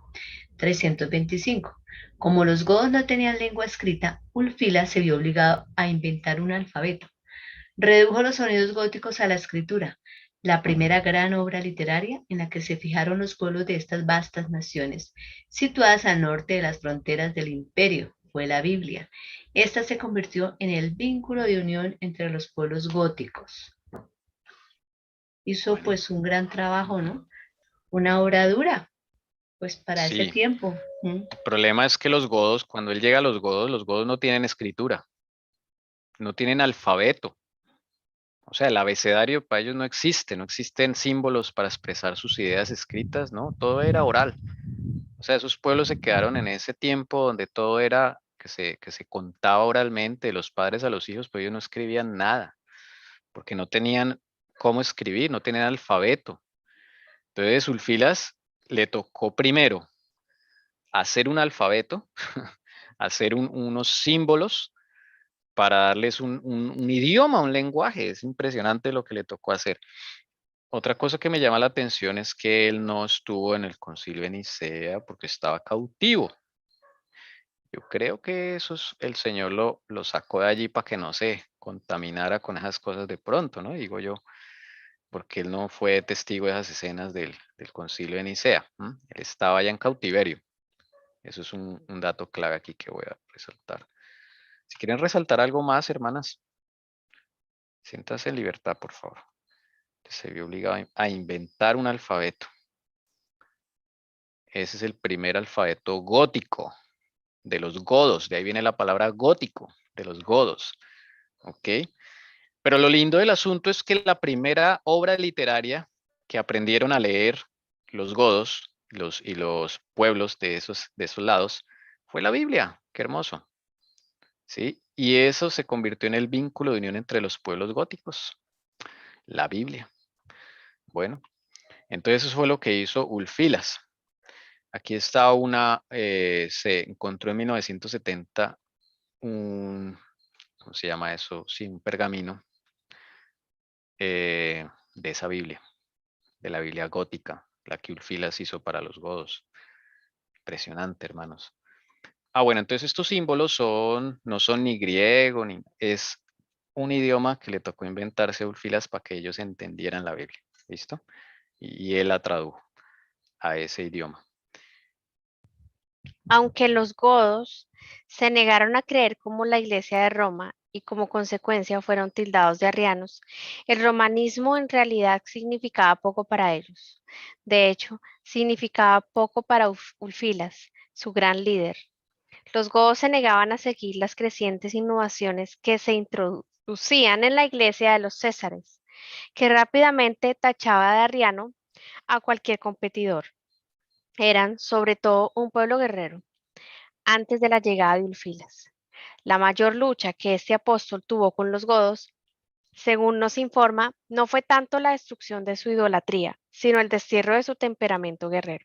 325. Como los godos no tenían lengua escrita, Ulfilas se vio obligado a inventar un alfabeto. Redujo los sonidos góticos a la escritura, la primera gran obra literaria en la que se fijaron los pueblos de estas vastas naciones, situadas al norte de las fronteras del imperio, fue la Biblia. Esta se convirtió en el vínculo de unión entre los pueblos góticos. Hizo pues un gran trabajo, ¿no? Una obra dura, pues para ese Sí. tiempo. El problema es que los godos, cuando él llega a los godos no tienen escritura, no tienen alfabeto. O sea, el abecedario para ellos no existe, no existen símbolos para expresar sus ideas escritas, ¿no? Todo era oral. O sea, esos pueblos se quedaron en ese tiempo donde todo era que se contaba oralmente de los padres a los hijos, pero ellos no escribían nada, porque no tenían cómo escribir, no tenían alfabeto. Entonces, Ulfilas le tocó primero hacer un alfabeto, hacer unos símbolos para darles un idioma, un lenguaje. Es impresionante lo que le tocó hacer. Otra cosa que me llama la atención es que él no estuvo en el concilio de Nicea porque estaba cautivo. Yo creo que el Señor lo sacó de allí para que no se contaminara con esas cosas de pronto, ¿no? Digo yo, porque él no fue testigo de esas escenas del concilio de Nicea. Él estaba allá en cautiverio. Eso es un dato clave aquí que voy a resaltar. Si quieren resaltar algo más, hermanas, siéntanse en libertad, por favor. Se vio obligado a inventar un alfabeto. Ese es el primer alfabeto gótico de los godos. De ahí viene la palabra gótico, de los godos. ¿Ok? Pero lo lindo del asunto es que la primera obra literaria que aprendieron a leer los godos y los pueblos de esos lados fue la Biblia. Qué hermoso. ¿Sí? Y eso se convirtió en el vínculo de unión entre los pueblos góticos, la Biblia. Bueno, entonces eso fue lo que hizo Ulfilas. Aquí está se encontró en 1970 ¿cómo se llama eso? Sí, un pergamino de esa Biblia, de la Biblia gótica, la que Ulfilas hizo para los godos. Impresionante, hermanos. Bueno, entonces estos símbolos no son ni griego, es un idioma que le tocó inventarse a Ulfilas para que ellos entendieran la Biblia. ¿Listo? Y él la tradujo a ese idioma. Aunque los godos se negaron a creer como la Iglesia de Roma y como consecuencia fueron tildados de arrianos, el romanismo en realidad significaba poco para ellos. De hecho, significaba poco para Ulfilas, su gran líder. Los godos se negaban a seguir las crecientes innovaciones que se introducían en la Iglesia de los Césares, que rápidamente tachaba de arriano a cualquier competidor. Eran, sobre todo, un pueblo guerrero. antes de la llegada de Ulfilas. La mayor lucha que este apóstol tuvo con los godos, según nos informa, no fue tanto la destrucción de su idolatría, sino el destierro de su temperamento guerrero.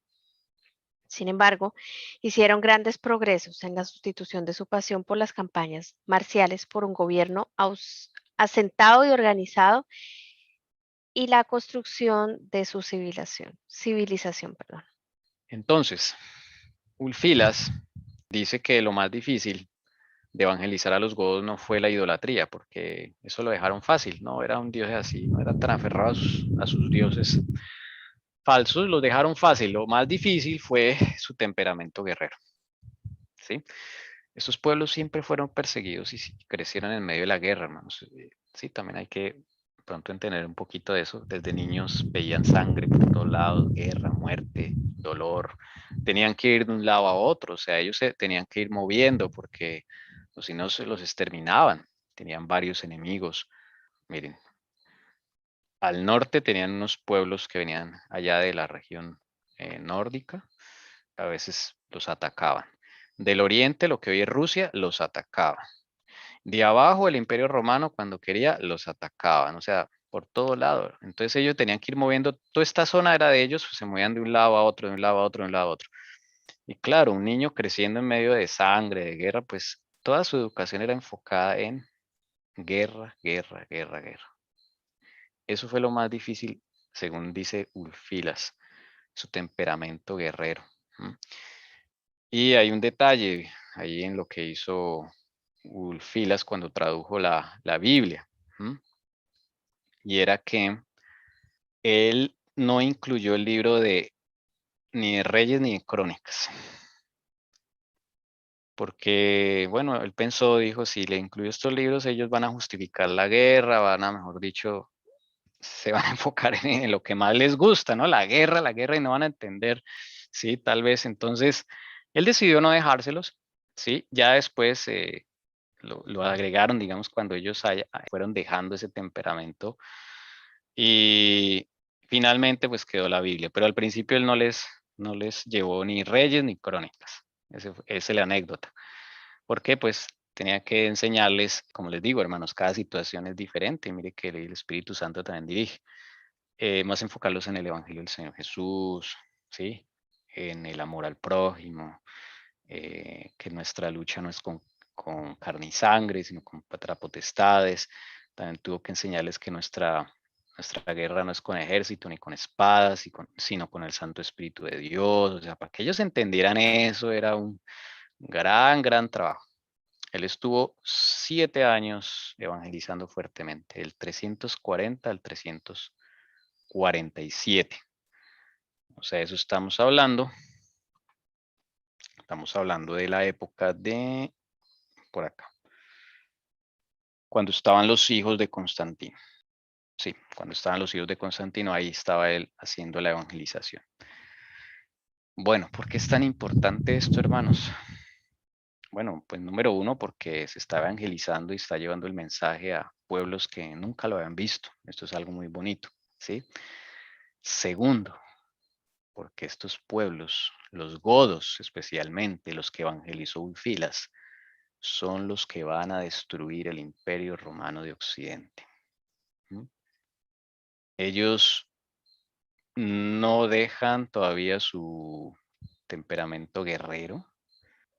Sin embargo, hicieron grandes progresos en la sustitución de su pasión por las campañas marciales por un gobierno asentado y organizado y la construcción de su civilización. Entonces, Ulfilas dice que lo más difícil de evangelizar a los godos no fue la idolatría, porque eso lo dejaron fácil, no era un dios así, no eran tan aferrados a sus dioses falsos, los dejaron fácil. Lo más difícil fue su temperamento guerrero. ¿Sí? Estos pueblos siempre fueron perseguidos y crecieron en medio de la guerra, hermanos. Sí, también hay que pronto entender un poquito de eso. Desde niños veían sangre por todos lados, guerra, muerte, dolor. Tenían que ir de un lado a otro, o sea, ellos se tenían que ir moviendo porque si no se los exterminaban. Tenían varios enemigos. Miren, al norte tenían unos pueblos que venían allá de la región nórdica, a veces los atacaban. Del oriente, lo que hoy es Rusia, los atacaba. De abajo, el Imperio Romano, cuando quería, los atacaban, o sea, por todo lado. Entonces ellos tenían que ir moviendo, toda esta zona era de ellos, pues, se movían de un lado a otro, de un lado a otro, de un lado a otro. Y claro, un niño creciendo en medio de sangre, de guerra, pues toda su educación era enfocada en guerra, guerra, guerra, guerra. Eso fue lo más difícil, según dice Ulfilas, su temperamento guerrero. Y hay un detalle ahí en lo que hizo Ulfilas cuando tradujo la Biblia. Y era que él no incluyó el libro ni de Reyes ni de Crónicas. Porque, bueno, él pensó, dijo, si le incluyo estos libros, ellos van a justificar la guerra, van a, mejor dicho, se van a enfocar en lo que más les gusta, ¿no? La guerra, y no van a entender, ¿sí? Tal vez, entonces, él decidió no dejárselos, ¿sí? Ya después lo agregaron, digamos, cuando ellos fueron dejando ese temperamento y finalmente, pues, quedó la Biblia, pero al principio él no les llevó ni Reyes ni Crónicas, esa es la anécdota. ¿Por qué? Pues tenía que enseñarles, como les digo, hermanos, cada situación es diferente. Mire que el Espíritu Santo también dirige. Más enfocarlos en el Evangelio del Señor Jesús, ¿sí? En el amor al prójimo, que nuestra lucha no es con carne y sangre, sino contra potestades. También tuvo que enseñarles que nuestra guerra no es con ejército ni con espadas, sino con el Santo Espíritu de Dios. O sea, para que ellos entendieran eso era un gran trabajo. Él estuvo 7 años evangelizando fuertemente, del 340 al 347. O sea, eso estamos hablando de la época de, por acá, cuando estaban los hijos de Constantino. Sí, cuando estaban los hijos de Constantino, ahí estaba él haciendo la evangelización. Bueno, ¿por qué es tan importante esto, hermanos? Bueno, pues número uno, porque se está evangelizando y está llevando el mensaje a pueblos que nunca lo habían visto. Esto es algo muy bonito, ¿sí? Segundo, porque estos pueblos, los godos especialmente, los que evangelizó Ulfilas, son los que van a destruir el Imperio Romano de Occidente. Ellos no dejan todavía su temperamento guerrero,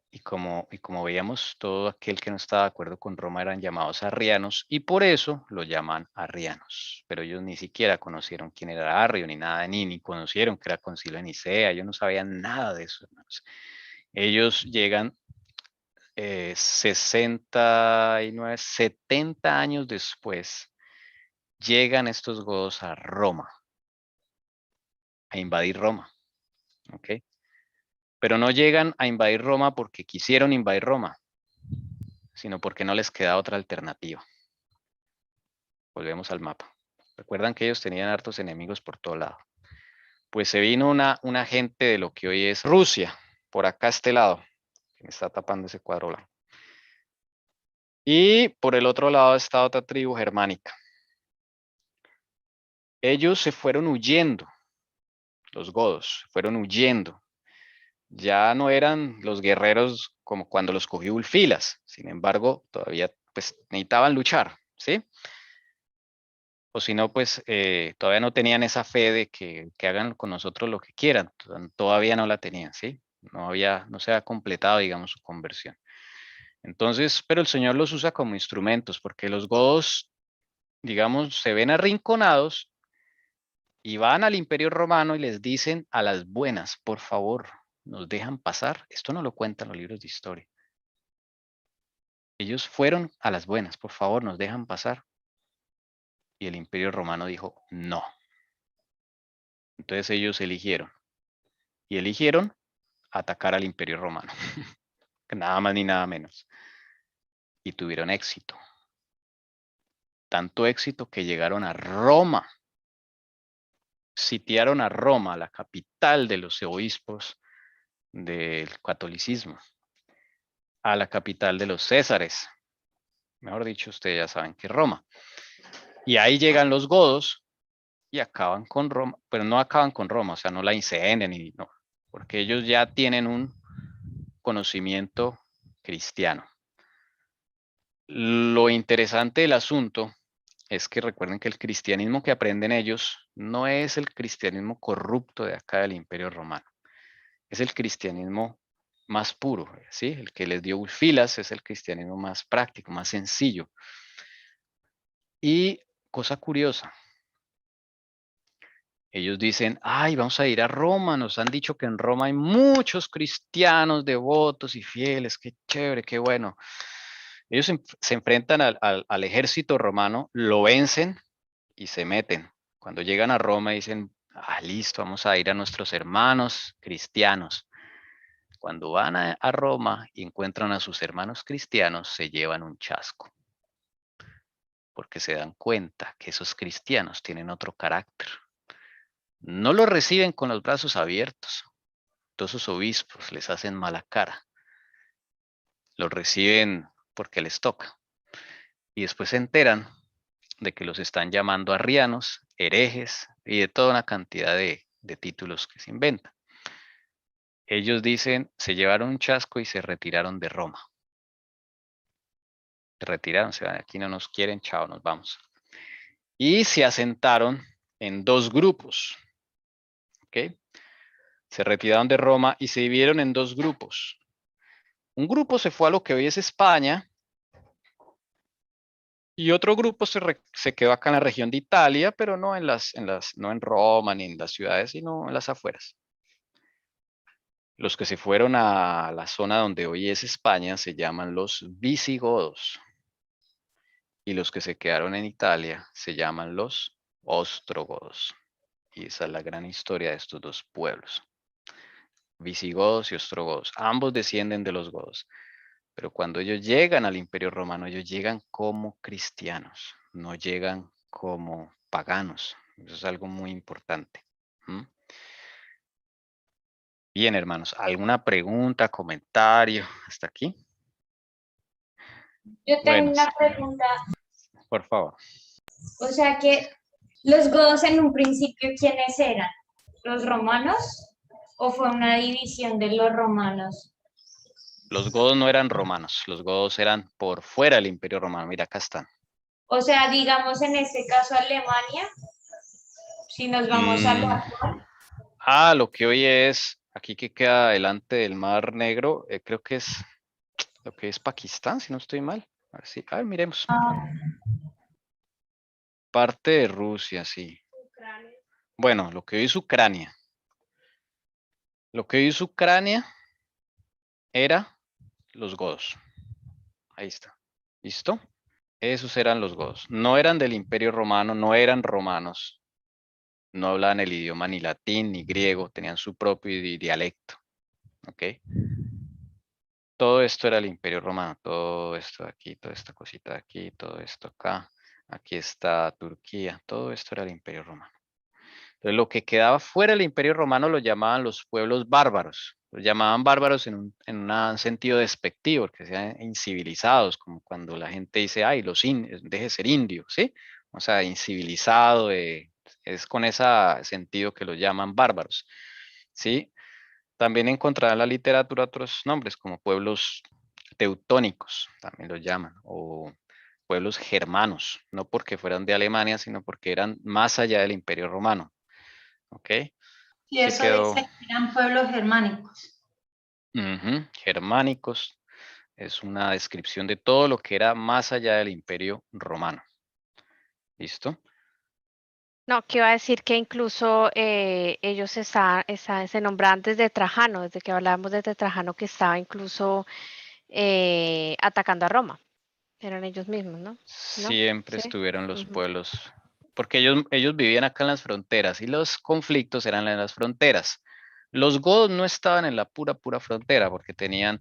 y como veíamos, todo aquel que no estaba de acuerdo con Roma eran llamados arrianos, y por eso lo llaman arrianos. Pero ellos ni siquiera conocieron quién era Arrio, ni nada, ni conocieron que era Concilio de Nicea. Ellos no sabían nada de eso, hermanos. Ellos llegan 69, 70 años después, llegan estos godos a Roma, a invadir Roma. ¿Ok? Pero no llegan a invadir Roma porque quisieron invadir Roma, sino porque no les queda otra alternativa. Volvemos al mapa. Recuerdan que ellos tenían hartos enemigos por todo lado. Pues se vino una gente de lo que hoy es Rusia, por acá a este lado, que me está tapando ese cuadro blanco. Y por el otro lado está otra tribu germánica. Ellos se fueron huyendo, los godos, fueron huyendo. ya no eran los guerreros como cuando los cogió Ulfilas. Sin embargo, todavía pues necesitaban luchar, ¿sí? O si no, pues todavía no tenían esa fe de que hagan con nosotros lo que quieran. Todavía no la tenían, ¿sí? No se ha completado, digamos, su conversión. Entonces, pero el Señor los usa como instrumentos, porque los godos, digamos, se ven arrinconados y van al Imperio Romano y les dicen a las buenas, por favor, nos dejan pasar. Esto no lo cuentan los libros de historia. Ellos fueron a las buenas, por favor, nos dejan pasar. Y el Imperio Romano dijo, no. Entonces ellos eligieron. Y eligieron atacar al Imperio Romano. Nada más ni nada menos. Y tuvieron éxito. Tanto éxito que llegaron a Roma. Sitiaron a Roma, la capital de los obispos del catolicismo. A la capital de los Césares. Mejor dicho, ustedes ya saben que es Roma. Y ahí llegan los godos y acaban con Roma, pero no acaban con Roma, o sea, no la incendian, no, porque ellos ya tienen un conocimiento cristiano. Lo interesante del asunto es que recuerden que el cristianismo que aprenden ellos no es el cristianismo corrupto de acá del Imperio Romano, es el cristianismo más puro, ¿sí? El que les dio Ulfilas es el cristianismo más práctico, más sencillo. Y cosa curiosa, ellos dicen, ay, vamos a ir a Roma, nos han dicho que en Roma hay muchos cristianos devotos y fieles, qué chévere, qué bueno. Ellos se enfrentan al ejército romano, lo vencen y se meten. Cuando llegan a Roma dicen, ah, listo, vamos a ir a nuestros hermanos cristianos. Cuando van a Roma y encuentran a sus hermanos cristianos, se llevan un chasco. Porque se dan cuenta que esos cristianos tienen otro carácter. No lo reciben con los brazos abiertos. Todos sus obispos les hacen mala cara. Los reciben porque les toca. Y después se enteran de que los están llamando arrianos, herejes y de toda una cantidad de títulos que se inventan. Ellos dicen, se llevaron un chasco y se retiraron de Roma. Se retiraron, se van, aquí no nos quieren, chao, nos vamos. Y se asentaron en dos grupos. ¿Ok? Se retiraron de Roma y se dividieron en dos grupos. Un grupo se fue a lo que hoy es España y otro grupo se quedó acá en la región de Italia, pero no no en Roma ni en las ciudades, sino en las afueras. Los que se fueron a la zona donde hoy es España se llaman los visigodos. Y los que se quedaron en Italia se llaman los ostrogodos. Y esa es la gran historia de estos dos pueblos. Visigodos y ostrogodos. Ambos descienden de los godos. Pero cuando ellos llegan al Imperio Romano, ellos llegan como cristianos, no llegan como paganos. Eso es algo muy importante. Bien, hermanos, ¿alguna pregunta, comentario hasta aquí? Yo tengo una pregunta. Por favor. O sea que los godos en un principio, ¿quiénes eran? ¿Los romanos? ¿O fue una división de los romanos? Los godos no eran romanos, los godos eran por fuera del Imperio Romano. Mira, acá están. O sea, digamos en este caso Alemania, si nos vamos a lo actual. Lo que hoy es, aquí que queda delante del Mar Negro, creo que es lo que es Pakistán, si no estoy mal. A ver, miremos. Parte de Rusia, sí. Bueno, lo que hoy es Ucrania. Lo que hoy es Ucrania era los godos. Ahí está. ¿Listo? Esos eran los godos. No eran del Imperio Romano, no eran romanos. No hablaban el idioma ni latín ni griego, tenían su propio dialecto. ¿Ok? Todo esto era el Imperio Romano, todo esto de aquí, toda esta cosita de aquí, todo esto acá. Aquí está Turquía, todo esto era el Imperio Romano. Entonces, lo que quedaba fuera del Imperio Romano lo llamaban los pueblos bárbaros. Los llamaban bárbaros en un sentido despectivo, porque sean incivilizados, como cuando la gente dice, ay, deje de ser indio, ¿sí? O sea, incivilizado, es con ese sentido que los llaman bárbaros, ¿sí? También encontrarán en la literatura otros nombres, como pueblos teutónicos, también los llaman, o pueblos germanos, no porque fueran de Alemania, sino porque eran más allá del Imperio Romano. ¿Ok? Y Sí eso quedó. dice que eran pueblos germánicos. Germánicos es una descripción de todo lo que era más allá del Imperio Romano. ¿Listo? No, que iba a decir que incluso ellos se nombraban desde Trajano, desde que hablábamos desde Trajano, que estaba incluso atacando a Roma. Eran ellos mismos, ¿no? Siempre Sí. estuvieron los Ujú. pueblos, porque ellos vivían acá en las fronteras y los conflictos eran en las fronteras. Los godos no estaban en la pura frontera, porque tenían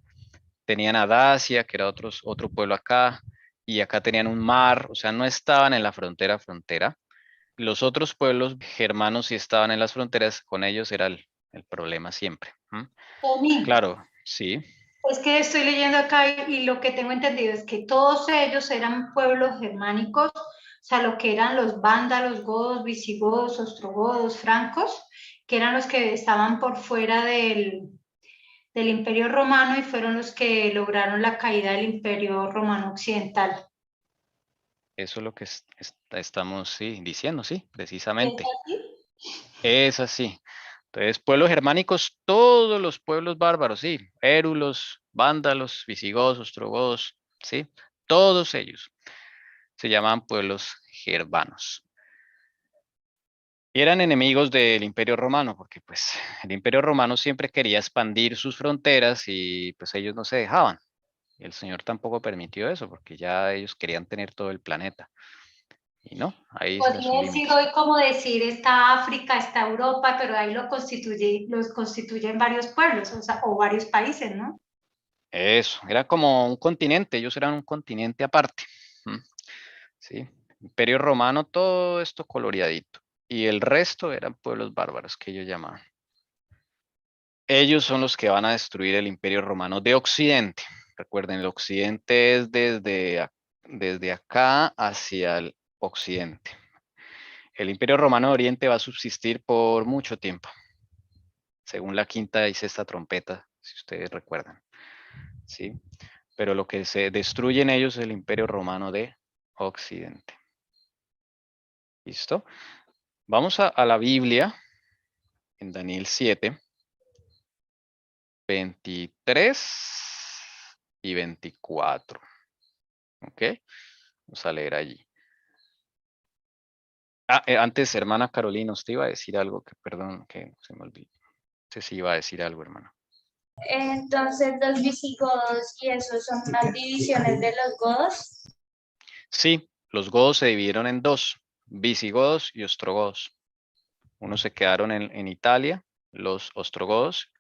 a Dacia, que era otro pueblo acá, y acá tenían un mar, o sea, no estaban en la frontera. Los otros pueblos germanos sí estaban en las fronteras, con ellos era el problema siempre. Tommy, Claro, sí, es que estoy leyendo acá y lo que tengo entendido es que todos ellos eran pueblos germánicos, o sea, lo que eran los vándalos, godos, visigodos, ostrogodos, francos, que eran los que estaban por fuera del Imperio Romano y fueron los que lograron la caída del Imperio Romano Occidental. eso es lo que estamos sí, diciendo, sí, ¿Es precisamente. así? Es así. Entonces, pueblos germánicos, todos los pueblos bárbaros, sí, érulos, vándalos, visigodos, ostrogodos, sí, todos ellos se llamaban pueblos germanos. Y eran enemigos del Imperio Romano, porque pues el Imperio Romano siempre quería expandir sus fronteras y pues ellos no se dejaban. Y el Señor tampoco permitió eso, porque ya ellos querían tener todo el planeta. Y no, ahí se les un Podría decir límite. hoy como decir está África, está Europa, pero ahí los constituyen varios pueblos, o sea, o varios países, ¿no? Eso, era como un continente, ellos eran un continente aparte. ¿Sí? Imperio Romano, todo esto coloreadito. Y el resto eran pueblos bárbaros que ellos llamaban. Ellos son los que van a destruir el Imperio Romano de Occidente. Recuerden, el Occidente es desde acá hacia el Occidente. El Imperio Romano de Oriente va a subsistir por mucho tiempo, según la quinta y sexta trompeta, si ustedes recuerdan. ¿Sí? Pero lo que se destruye en ellos es el Imperio Romano de Occidente. ¿Listo? Vamos a la Biblia, en Daniel 7, 23 y 24. ¿Ok? Vamos a leer allí. Antes, hermana Carolina, usted iba a decir algo que, perdón, que se me olvidó. No sé si iba a decir algo, hermana. Entonces, los visigodos y esos son las divisiones de los godos. Sí, los godos se dividieron en dos, visigodos y ostrogodos. Unos se quedaron en Italia, los ostrogodos,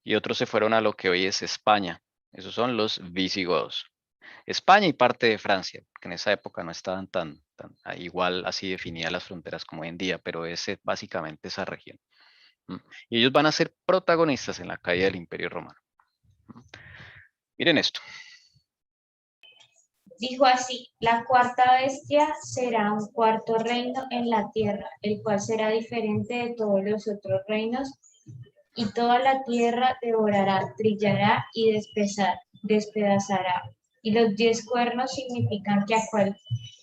y otros se fueron a lo que hoy es España. Esos son los visigodos. España y parte de Francia, que en esa época no estaban tan igual así definidas las fronteras como hoy en día, pero es básicamente esa región. Y ellos van a ser protagonistas en la caída del Imperio Romano. Miren esto. Dijo así, la cuarta bestia será un cuarto reino en la tierra, el cual será diferente de todos los otros reinos, y toda la tierra devorará, trillará y despedazará. Y los 10 cuernos significan que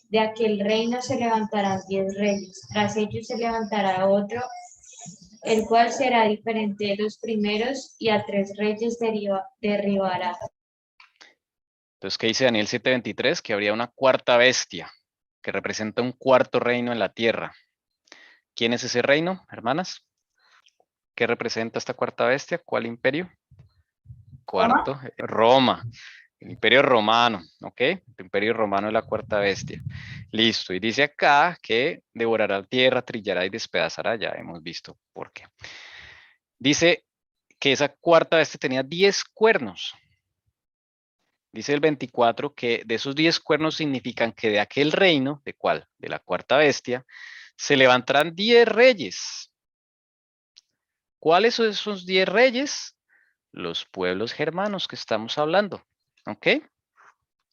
de aquel reino se levantarán 10 reyes, tras ellos se levantará otro, el cual será diferente de los primeros, y a 3 reyes derribará. Entonces, ¿qué dice Daniel 7:23? Que habría una cuarta bestia que representa un cuarto reino en la tierra. ¿Quién es ese reino, hermanas? ¿Qué representa esta cuarta bestia? ¿Cuál imperio? Cuarto, Roma. El Imperio Romano, ¿ok? El Imperio Romano es la cuarta bestia. Listo. Y dice acá que devorará la tierra, trillará y despedazará. Ya hemos visto por qué. Dice que esa cuarta bestia tenía 10 cuernos. Dice el 24 que de esos 10 cuernos significan que de aquel reino, ¿de cuál? De la cuarta bestia, se levantarán 10 reyes. ¿Cuáles son esos 10 reyes? Los pueblos germanos que estamos hablando. ¿Ok?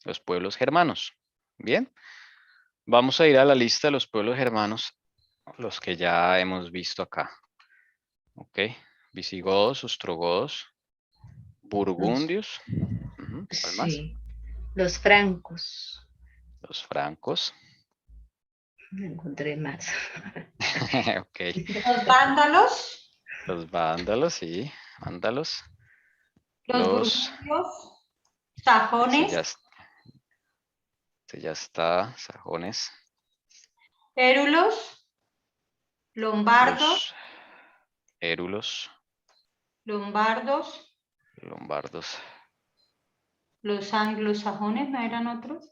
Los pueblos germanos. Bien. Vamos a ir a la lista de los pueblos germanos, los que ya hemos visto acá. ¿Ok? Visigodos, ostrogodos, burgundios. Ujú, ¿cuál más? Sí. Los francos. Los francos. No encontré más. Ok. Los vándalos, Los vándalos, sí. Vándalos. los Los. burgundios, Ese sajones, ya, ese ya está. Sajones. érulos, lombardos, Los érulos. lombardos, Lombardos. los anglosajones, ¿no eran otros?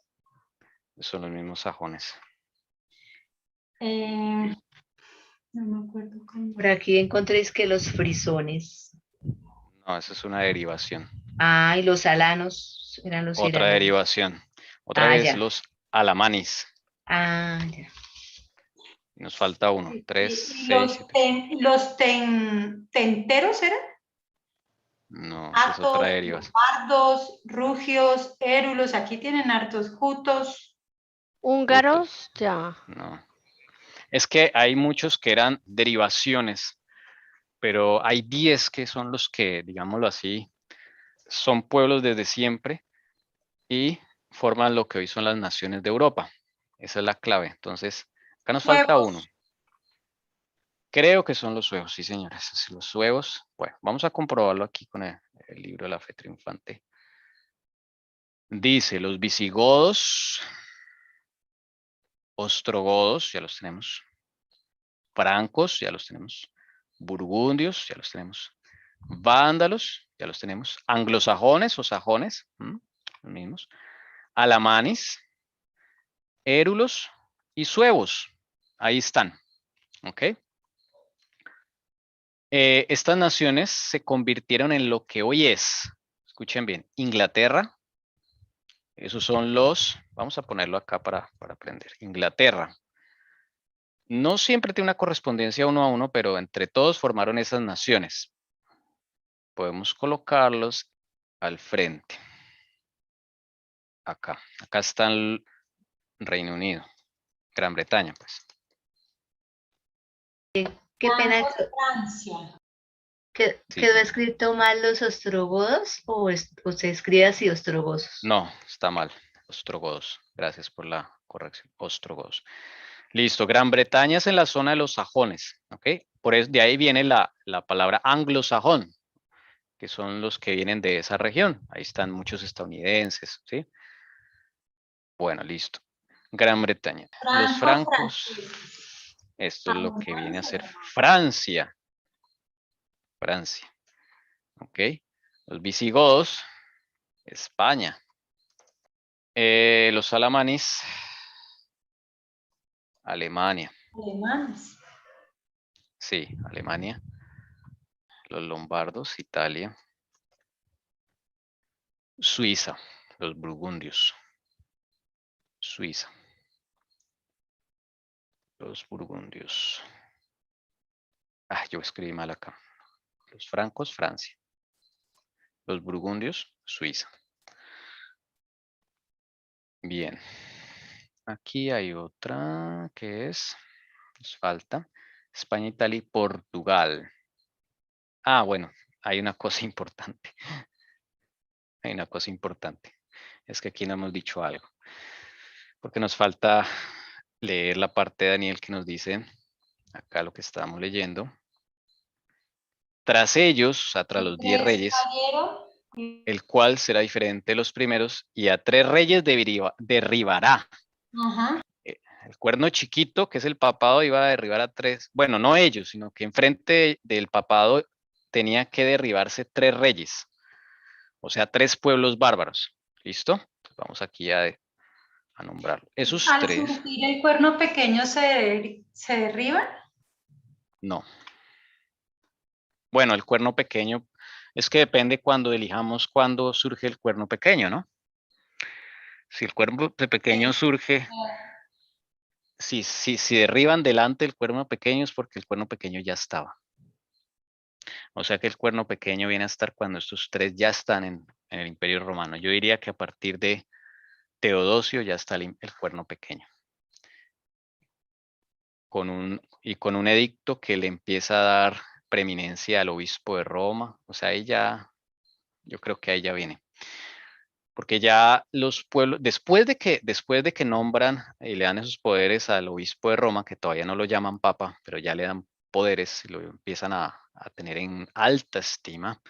Son los mismos sajones. No me acuerdo cómo. Por aquí encontréis que los frisones. No, esa es una derivación. Ah, y los alanos eran los Otra iranos. derivación. Otra Ah, vez ya. los alamanis. Ah, ya. Nos falta uno. 3, Y 6, 7. los tenteros eran No, esa es otra atos, derivación. lombardos, rugios, érulos, aquí tienen hartos jutos. Húngaros, ya. No. Es que hay muchos que eran derivaciones, pero hay 10 que son los que, digámoslo así, son pueblos desde siempre y forman lo que hoy son las naciones de Europa. Esa es la clave. Entonces, acá nos falta uno. Suevos, Creo que son los suevos, sí, señores. Los suevos. Bueno, vamos a comprobarlo aquí con el libro de la fe triunfante. Dice, los visigodos, ostrogodos, ya los tenemos. Francos, ya los tenemos. Burgundios, ya los tenemos. Vándalos, ya los tenemos. Anglosajones o sajones, los mismos. Alamanes, érulos y suevos. Ahí están. ¿Ok? Estas naciones se convirtieron en lo que hoy es, escuchen bien, Inglaterra. Esos son los, vamos a ponerlo acá para aprender. Inglaterra. No siempre tiene una correspondencia uno a uno, pero entre todos formaron esas naciones. Podemos colocarlos al frente. Acá está el Reino Unido, Gran Bretaña, pues. Qué pena. Francia. Sí, ¿Quedó sí. escrito mal los ostrogodos o se escribe así ostrogosos? No, está mal. Ostrogodos. Gracias por la corrección. Ostrogodos. Listo. Gran Bretaña es en la zona de los sajones. ¿Ok? Por eso, de ahí viene la palabra anglosajón, que son los que vienen de esa región. Ahí están muchos estadounidenses. ¿Sí? Bueno, listo. Gran Bretaña. Los francos. Esto es lo que viene a ser Francia. Francia. ¿Ok? Los visigodos. España. Los alamanes. Alemania. Alemanes. Sí, Alemania. Los lombardos, Italia. Suiza, los burgundios. Suiza. Los burgundios. Ah, yo escribí mal acá. Los francos, Francia. Los burgundios, Suiza. Bien. Aquí hay otra que es, nos falta, España, Italia y Portugal. Ah, bueno, hay una cosa importante. Hay una cosa importante. Es que aquí no hemos dicho algo. Porque nos falta leer la parte de Daniel que nos dice, acá lo que estábamos leyendo. Tras ellos, o sea, tras los 10 reyes, el cual será diferente de los primeros, y a 3 reyes derribará. Ajá. El cuerno chiquito, que es el papado, iba a derribar a 3, bueno, no ellos, sino que enfrente del papado tenía que derribarse 3 reyes, o sea, 3 pueblos bárbaros. ¿Listo? Entonces vamos aquí a nombrarlo. Esos Al 3, surgir el cuerno pequeño se derriba. no. Bueno, el cuerno pequeño, es que depende cuando elijamos cuándo surge el cuerno pequeño, ¿no? Si el cuerno pequeño surge, si derriban delante el cuerno pequeño es porque el cuerno pequeño ya estaba. O sea que el cuerno pequeño viene a estar cuando estos 3 ya están en el Imperio Romano. Yo diría que a partir de Teodosio ya está el cuerno pequeño. Con un edicto que le empieza a dar preeminencia al obispo de Roma. O sea, ahí ya, yo creo que ahí ya viene. Porque ya los pueblos, después de que nombran y le dan esos poderes al obispo de Roma, que todavía no lo llaman papa, pero ya le dan poderes y lo empiezan a tener en alta estima,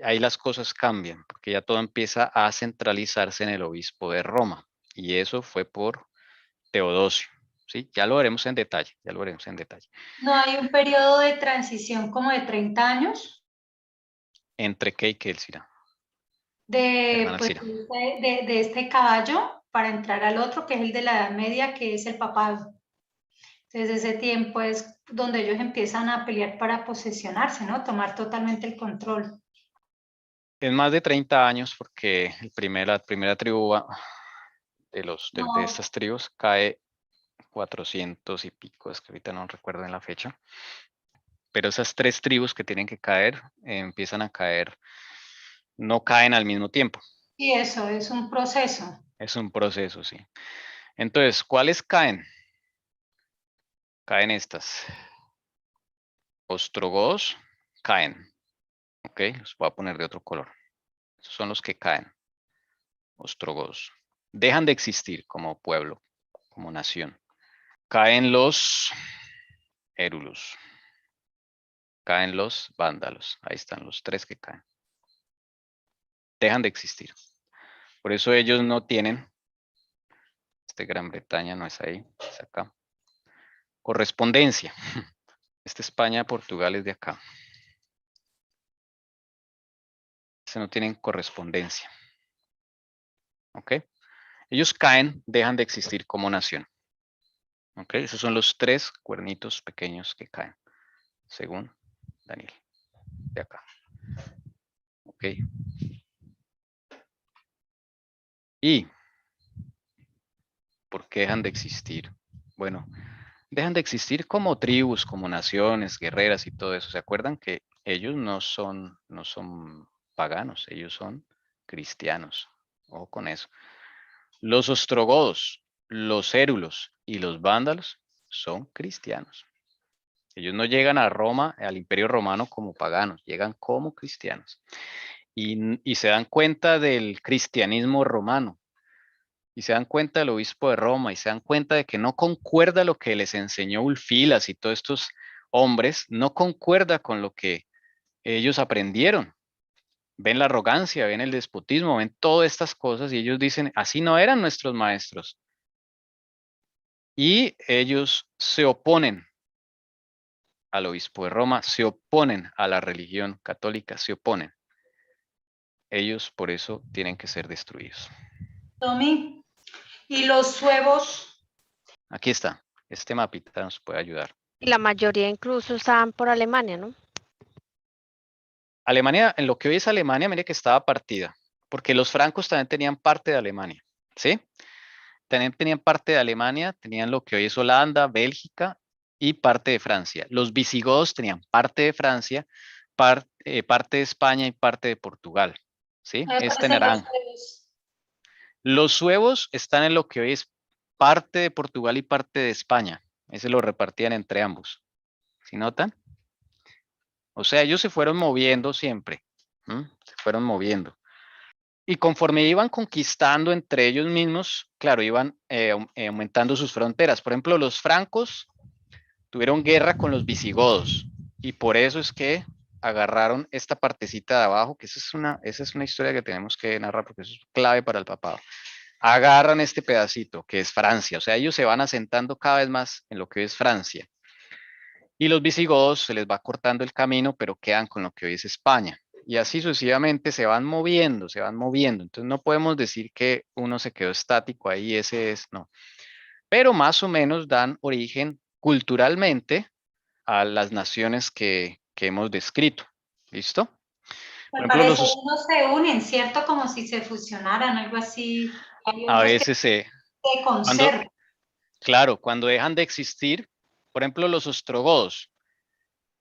ahí las cosas cambian, porque ya todo empieza a centralizarse en el obispo de Roma. Y eso fue por Teodosio. ¿Sí? Ya lo veremos en detalle, ya lo veremos en detalle. ¿No hay un periodo de transición como de 30 años? ¿Entre qué y qué, Elcira? De, Hermana pues, Elcira. de este caballo para entrar al otro, que es el de la Edad Media, que es el papado. Entonces ese tiempo es donde ellos empiezan a pelear para posesionarse, ¿no? Tomar totalmente el control. Es más de 30 años porque la primera tribu de No, estas tribus cae 400 y pico, es que ahorita no recuerdo en la fecha. Pero esas 3 tribus que tienen que caer, empiezan a caer, no caen al mismo tiempo. y eso es un proceso. Es un proceso, sí. Entonces, ¿cuáles caen? Caen estas. Ostrogodos caen. Ok, los voy a poner de otro color. Esos son los que caen. Ostrogodos. Dejan de existir como pueblo, como nación. Caen los érulos. Caen los vándalos. Ahí están los 3 que caen. Dejan de existir. Por eso ellos no tienen, Gran Bretaña no es ahí, es acá. Correspondencia. España, Portugal es de acá. No tienen correspondencia. ¿Ok? Ellos caen, dejan de existir como nación. ¿Ok? Esos son los 3 cuernitos pequeños que caen, según Daniel, de acá. ¿Ok? ¿Y por qué dejan de existir? Bueno, dejan de existir como tribus, como naciones, guerreras y todo eso. ¿Se acuerdan que ellos no son paganos, ellos son cristianos? Ojo con eso. Los ostrogodos, los érulos y los vándalos son cristianos. Ellos no llegan a Roma, al Imperio Romano como paganos, llegan como cristianos. Y se dan cuenta del cristianismo romano. Y se dan cuenta del obispo de Roma. Y se dan cuenta de que no concuerda lo que les enseñó Ulfilas y todos estos hombres. No concuerda con lo que ellos aprendieron. Ven la arrogancia, ven el despotismo, ven todas estas cosas. Y ellos dicen, así no eran nuestros maestros. Y ellos se oponen al obispo de Roma, se oponen a la religión católica, se oponen. Ellos por eso tienen que ser destruidos. Tommy, ¿y los suevos? Aquí está, este mapita nos puede ayudar. Y la mayoría incluso estaban por Alemania, ¿no? Alemania, en lo que hoy es Alemania, mire que estaba partida, porque los francos también tenían parte de Alemania, ¿sí? También tenían parte de Alemania, tenían lo que hoy es Holanda, Bélgica y parte de Francia. Los visigodos tenían parte de Francia, parte de España y parte de Portugal, ¿sí? Me Este parecen los naranja. suevos. Los suevos están en lo que hoy es parte de Portugal y parte de España. Ese lo repartían entre ambos. ¿Sí notan? O sea, ellos se fueron moviendo siempre. Se fueron moviendo. Y conforme iban conquistando entre ellos mismos, claro, iban aumentando sus fronteras. Por ejemplo, los francos tuvieron guerra con los visigodos. Y por eso es que agarraron esta partecita de abajo, que esa es una historia que tenemos que narrar porque eso es clave para el papado. Agarran este pedacito que es Francia, o sea, ellos se van asentando cada vez más en lo que es Francia. Y los visigodos se les va cortando el camino, pero quedan con lo que hoy es España. Y así sucesivamente se van moviendo, se van moviendo. Entonces no podemos decir que uno se quedó estático ahí, ese es, no. Pero más o menos dan origen culturalmente a las naciones que hemos descrito. ¿Listo? Por Al ejemplo, parecer no se unen, ¿cierto? Como si se fusionaran, algo así. Hay a unos que veces se cuando, conservan. claro, cuando dejan de existir, por ejemplo, los ostrogodos,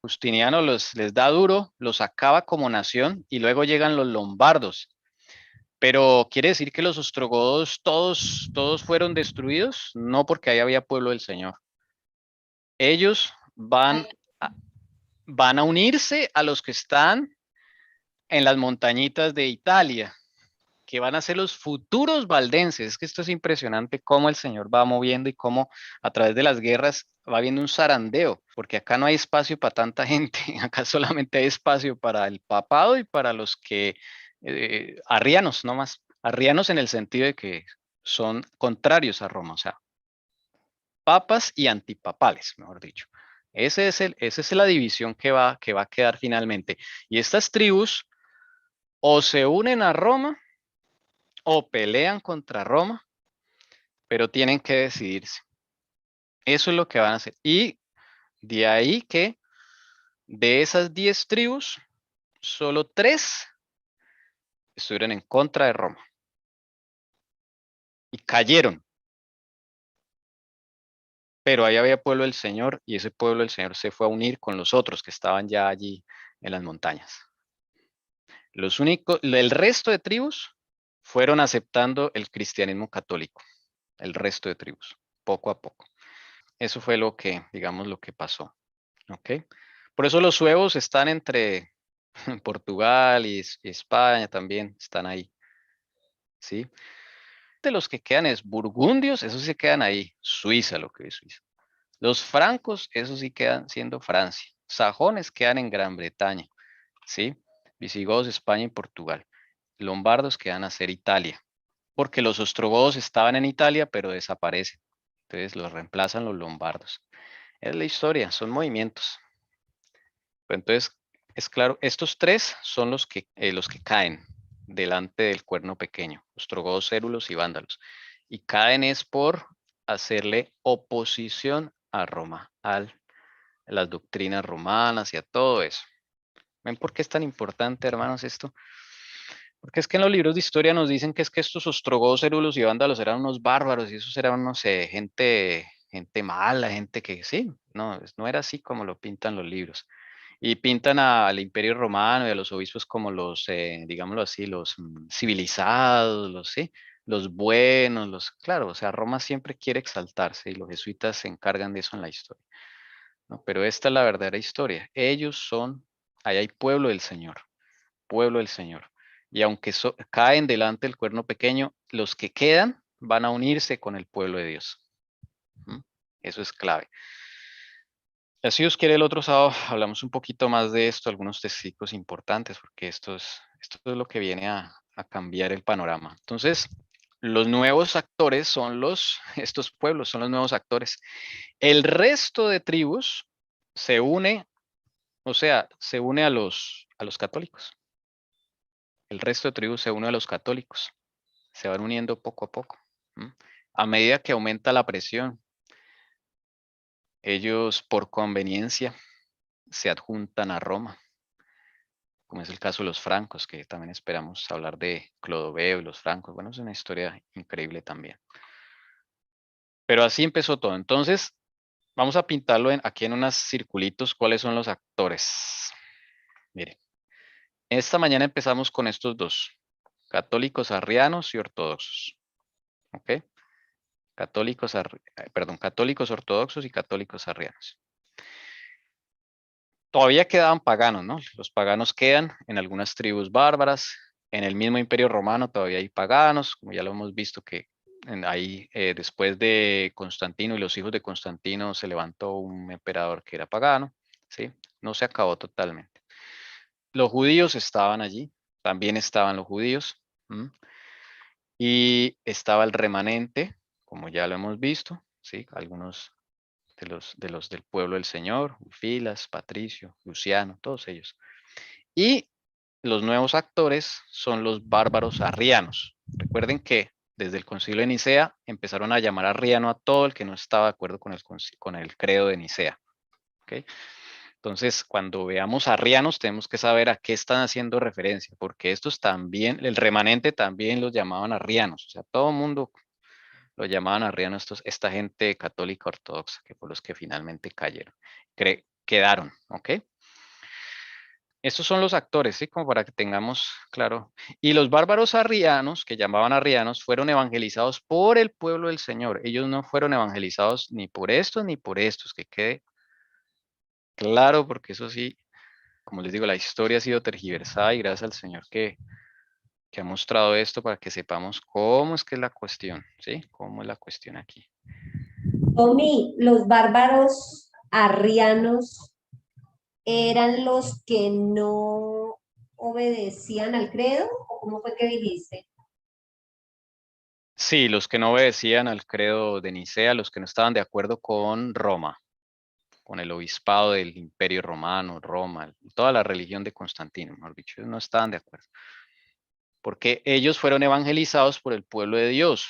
Justiniano les da duro, los acaba como nación y luego llegan los lombardos. Pero ¿quiere decir que los ostrogodos todos fueron destruidos? No, porque ahí había pueblo del Señor. Ellos van van a unirse a los que están en las montañitas de Italia, que van a ser los futuros valdenses. Es que esto es impresionante cómo el Señor va moviendo y cómo a través de las guerras va viendo un zarandeo, porque acá no hay espacio para tanta gente, acá solamente hay espacio para el papado y para los que, arrianos, no más, arrianos en el sentido de que son contrarios a Roma, o sea, papas y antipapales, mejor dicho. Esa es la división que va a quedar finalmente. Y estas tribus o se unen a Roma o pelean contra Roma, pero tienen que decidirse. Eso es lo que van a hacer. Y de ahí que de esas 10 tribus, solo 3 estuvieron en contra de Roma. Y cayeron. Pero ahí había pueblo del Señor y ese pueblo del Señor se fue a unir con los otros que estaban ya allí en las montañas. El resto de tribus fueron aceptando el cristianismo católico. El resto de tribus, poco a poco. Eso fue lo que, digamos, lo que pasó. ¿Ok? Por eso los suevos están entre Portugal y España también, están ahí. ¿Sí? De los que quedan es burgundios, esos sí quedan ahí. Suiza, lo que es Suiza. Los francos, esos sí quedan siendo Francia. Sajones quedan en Gran Bretaña. ¿Sí? Visigodos, España y Portugal. Lombardos quedan a ser Italia. Porque los ostrogodos estaban en Italia, pero desaparecen. Entonces los reemplazan los lombardos. Es la historia, son movimientos. Pero entonces, es claro, estos 3 son los que caen delante del cuerno pequeño, ostrogodos, cérulos y vándalos. Y caen es por hacerle oposición a Roma, a las doctrinas romanas y a todo eso. ¿Ven por qué es tan importante, hermanos, esto? Porque es que en los libros de historia nos dicen que es que estos ostrogodos, cérulos y vándalos eran unos bárbaros y esos eran, no sé, gente mala, gente que sí, no era así como lo pintan los libros. Y pintan al Imperio Romano y a los obispos como los, digámoslo así, los civilizados, sí, los buenos, claro, o sea, Roma siempre quiere exaltarse y los jesuitas se encargan de eso en la historia, ¿no? Pero esta es la verdadera historia. Ellos son, ahí hay pueblo del Señor, pueblo del Señor. Y aunque caen delante del cuerno pequeño, los que quedan van a unirse con el pueblo de Dios. Eso es clave. Si Dios quiere, el otro sábado hablamos un poquito más de esto, algunos testigos importantes, porque esto es lo que viene a cambiar el panorama. Entonces, los nuevos actores son estos pueblos, son los nuevos actores. El resto de tribus se une, o sea, se une a los católicos. El resto de tribus se une a los católicos. Se van uniendo poco a poco. A medida que aumenta la presión, ellos por conveniencia se adjuntan a Roma, como es el caso de los francos, que también esperamos hablar de Clodoveo y los francos. Bueno, es una historia increíble también. Pero así empezó todo. Entonces, vamos a pintarlo aquí en unos circulitos cuáles son los actores. Miren, esta mañana empezamos con estos 2, católicos arrianos y ortodoxos. ¿Ok? Católicos ortodoxos y católicos arrianos. Todavía quedaban paganos, ¿no? Los paganos quedan en algunas tribus bárbaras. En el mismo Imperio Romano todavía hay paganos, como ya lo hemos visto que ahí después de Constantino y los hijos de Constantino se levantó un emperador que era pagano, ¿sí? No se acabó totalmente. Los judíos estaban allí, también estaban los judíos. Y estaba el remanente, como ya lo hemos visto, ¿sí? Algunos de los del pueblo del Señor, Filas, Patricio, Luciano, todos ellos. Y los nuevos actores son los bárbaros arrianos. Recuerden que desde el concilio de Nicea empezaron a llamar arriano a todo el que no estaba de acuerdo con el credo de Nicea. ¿Okay? Entonces, cuando veamos arrianos, tenemos que saber a qué están haciendo referencia, porque estos también, el remanente también los llamaban arrianos. O sea, todo el mundo lo llamaban arrianos, esta gente católica ortodoxa, que fue los que finalmente cayeron, quedaron, ¿ok? Estos son los actores, ¿sí? Como para que tengamos claro. Y los bárbaros arrianos, que llamaban arrianos, fueron evangelizados por el pueblo del Señor. Ellos no fueron evangelizados ni por estos, que quede claro, porque eso sí, como les digo, la historia ha sido tergiversada y gracias al Señor que ha mostrado esto para que sepamos cómo es que es la cuestión, ¿sí? Cómo es la cuestión aquí. Tommy, los bárbaros arrianos eran los que no obedecían al credo, ¿o cómo fue que dijiste? Sí, los que no obedecían al credo de Nicea, los que no estaban de acuerdo con Roma, con el obispado del Imperio Romano, Roma, toda la religión de Constantino, mejor dicho, ellos no estaban de acuerdo. Porque ellos fueron evangelizados por el pueblo de Dios.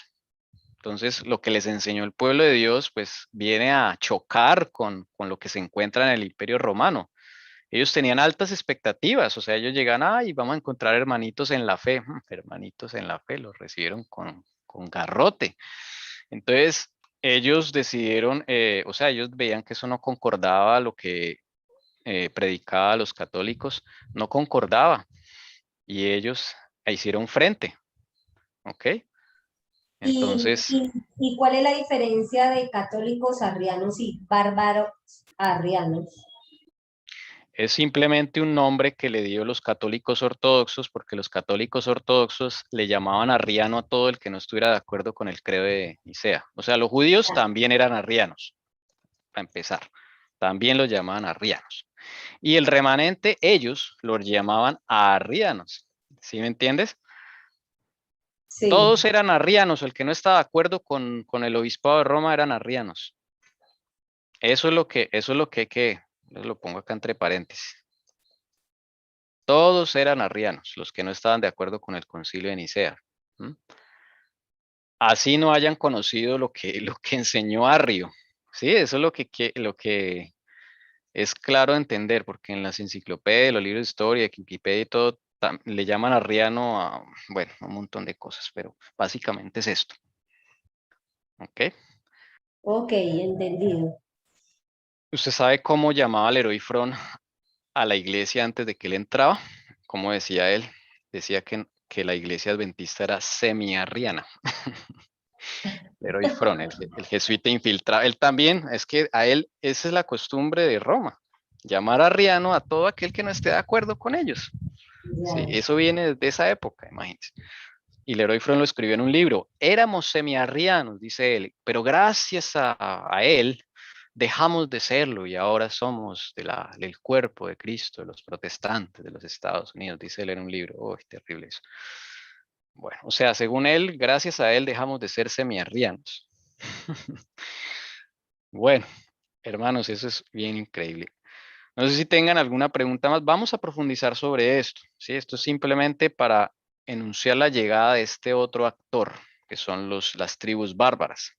Entonces, lo que les enseñó el pueblo de Dios, pues viene a chocar con lo que se encuentra en el Imperio Romano. Ellos tenían altas expectativas, o sea, ellos llegan, y vamos a encontrar hermanitos en la fe. Hermanitos en la fe, los recibieron con garrote. Entonces, ellos decidieron, o sea, ellos veían que eso no concordaba a lo que predicaba a los católicos, no concordaba. Y ellos hicieron frente, ¿ok? Entonces, ¿Y cuál es la diferencia de católicos arrianos y bárbaros arrianos? es simplemente un nombre que le dio los católicos ortodoxos, porque los católicos ortodoxos le llamaban arriano a todo el que no estuviera de acuerdo con el credo de Nicea. O sea, los judíos también eran arrianos, para empezar. También los llamaban arrianos. Y el remanente, ellos los llamaban arrianos. ¿Sí me entiendes? Sí. Todos eran arrianos. El que no estaba de acuerdo con el obispado de Roma eran arrianos. Eso es lo que hay que, lo pongo acá entre paréntesis. Todos eran arrianos, los que no estaban de acuerdo con el concilio de Nicea. Así no hayan conocido lo que enseñó Arrio. Sí, eso es lo que es claro entender, porque en las enciclopedias, los libros de historia, Wikipedia y todo, le llaman arriano a, bueno, un montón de cosas, pero básicamente es esto. ¿Ok? Ok, entendido. ¿Usted sabe cómo llamaba Leroy Fron a la iglesia antes de que él entraba? ¿Cómo decía él? Decía que la iglesia adventista era semi-arriana. Leroy Fron, el jesuita infiltrado. Él también, es que a él, esa es la costumbre de Roma, llamar arriano a todo aquel que no esté de acuerdo con ellos. Sí, eso viene desde esa época, imagínense. Y Leroy Fron lo escribió en un libro. Éramos semi-arrianos, dice él, pero gracias a él dejamos de serlo y ahora somos del cuerpo de Cristo, de los protestantes de los Estados Unidos, dice él en un libro. Oh, terrible eso. Bueno, o sea, según él, gracias a él dejamos de ser semi-arrianos. Bueno, hermanos, eso es bien increíble. No sé si tengan alguna pregunta más. Vamos a profundizar sobre esto. ¿Sí? Esto es simplemente para enunciar la llegada de este otro actor, que son las tribus bárbaras.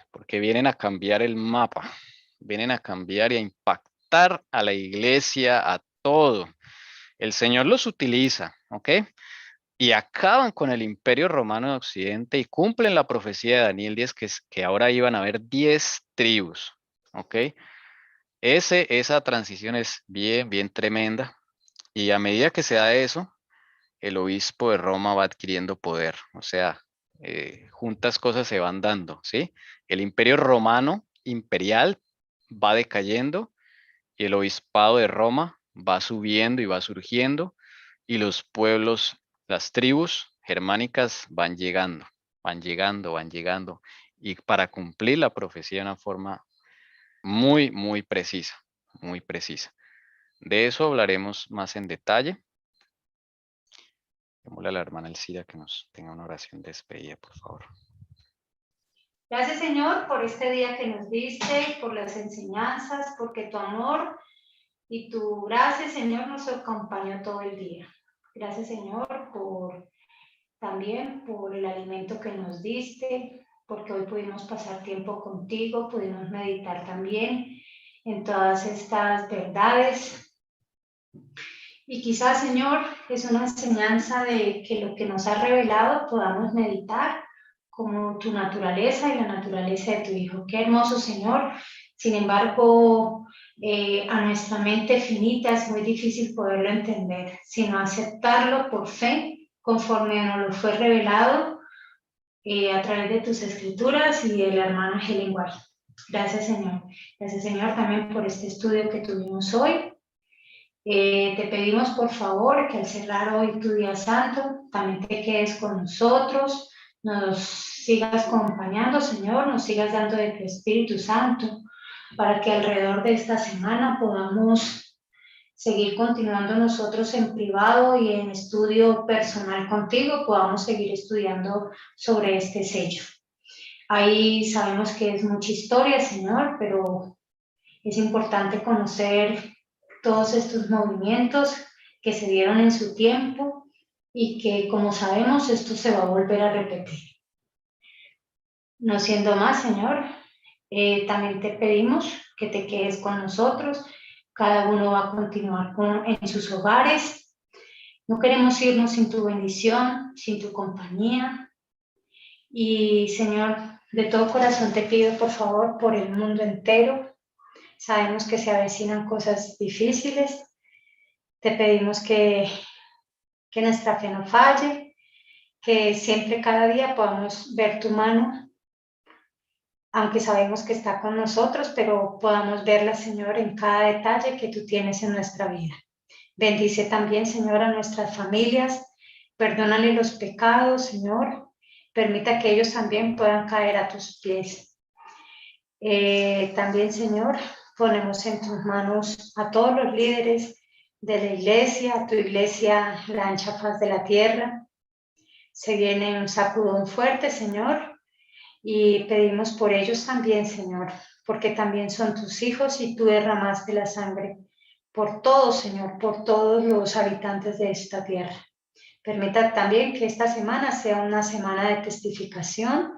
Porque vienen a cambiar el mapa, vienen a cambiar y a impactar a la iglesia, a todo. El Señor los utiliza, ¿ok? Y acaban con el imperio romano de Occidente y cumplen la profecía de Daniel 10, que ahora iban a haber 10 tribus, ¿ok? Esa transición es bien, bien tremenda. Y a medida que se da eso, el obispo de Roma va adquiriendo poder. O sea, juntas cosas se van dando, ¿sí? El imperio romano imperial va decayendo y el obispado de Roma va subiendo y va surgiendo y los pueblos, las tribus germánicas van llegando, van llegando, van llegando. Y para cumplir la profecía de una forma muy, muy precisa, muy precisa. De eso hablaremos más en detalle. Démosle a la hermana Elcira que nos tenga una oración de despedida, por favor. Gracias, Señor, por este día que nos diste, por las enseñanzas, porque tu amor y tu gracia, Señor, nos acompañó todo el día. Gracias, Señor, también por el alimento que nos diste, porque hoy pudimos pasar tiempo contigo, pudimos meditar también en todas estas verdades. Y quizás, Señor, es una enseñanza de que lo que nos ha revelado podamos meditar como tu naturaleza y la naturaleza de tu Hijo. Qué hermoso, Señor. Sin embargo, a nuestra mente finita es muy difícil poderlo entender, sino aceptarlo por fe, conforme nos lo fue revelado a través de tus escrituras y de la hermana Helen White. Gracias, Señor. Gracias, Señor, también por este estudio que tuvimos hoy. Te pedimos, por favor, que al cerrar hoy tu día santo, también te quedes con nosotros, nos sigas acompañando, Señor, nos sigas dando de tu Espíritu Santo, para que alrededor de esta semana podamos seguir continuando nosotros en privado y en estudio personal contigo, podamos seguir estudiando sobre este sello. Ahí sabemos que es mucha historia, Señor, pero es importante conocer todos estos movimientos que se dieron en su tiempo y que, como sabemos, esto se va a volver a repetir. No siendo más, Señor, también te pedimos que te quedes con nosotros. Cada uno va a continuar en sus hogares. No queremos irnos sin tu bendición, sin tu compañía. Y, Señor, de todo corazón te pido, por favor, por el mundo entero. Sabemos que se avecinan cosas difíciles. Te pedimos que nuestra fe no falle, que siempre, cada día, podamos ver tu mano, aunque sabemos que está con nosotros, pero podamos verla, Señor, en cada detalle que tú tienes en nuestra vida. Bendice también, Señor, a nuestras familias. Perdónale los pecados, Señor. Permita que ellos también puedan caer a tus pies. También, Señor, ponemos en tus manos a todos los líderes de la iglesia, a tu iglesia, la ancha faz de la tierra. Se viene un sacudón fuerte, Señor, y pedimos por ellos también, Señor, porque también son tus hijos y tú derramaste la sangre por todos, Señor, por todos los habitantes de esta tierra. Permita también que esta semana sea una semana de testificación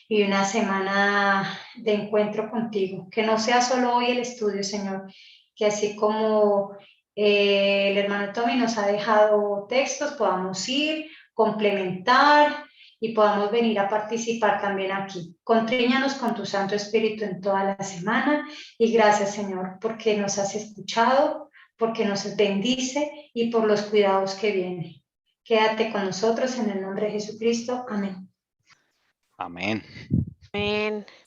y una semana de encuentro contigo. Que no sea solo hoy el estudio, Señor, que así como el hermano Tommy nos ha dejado textos, podamos ir, complementar y podamos venir a participar también aquí. Contríñanos con tu Santo Espíritu en toda la semana y gracias, Señor, porque nos has escuchado, porque nos bendice y por los cuidados que vienen. Quédate con nosotros en el nombre de Jesucristo. Amén. Amén. Amén.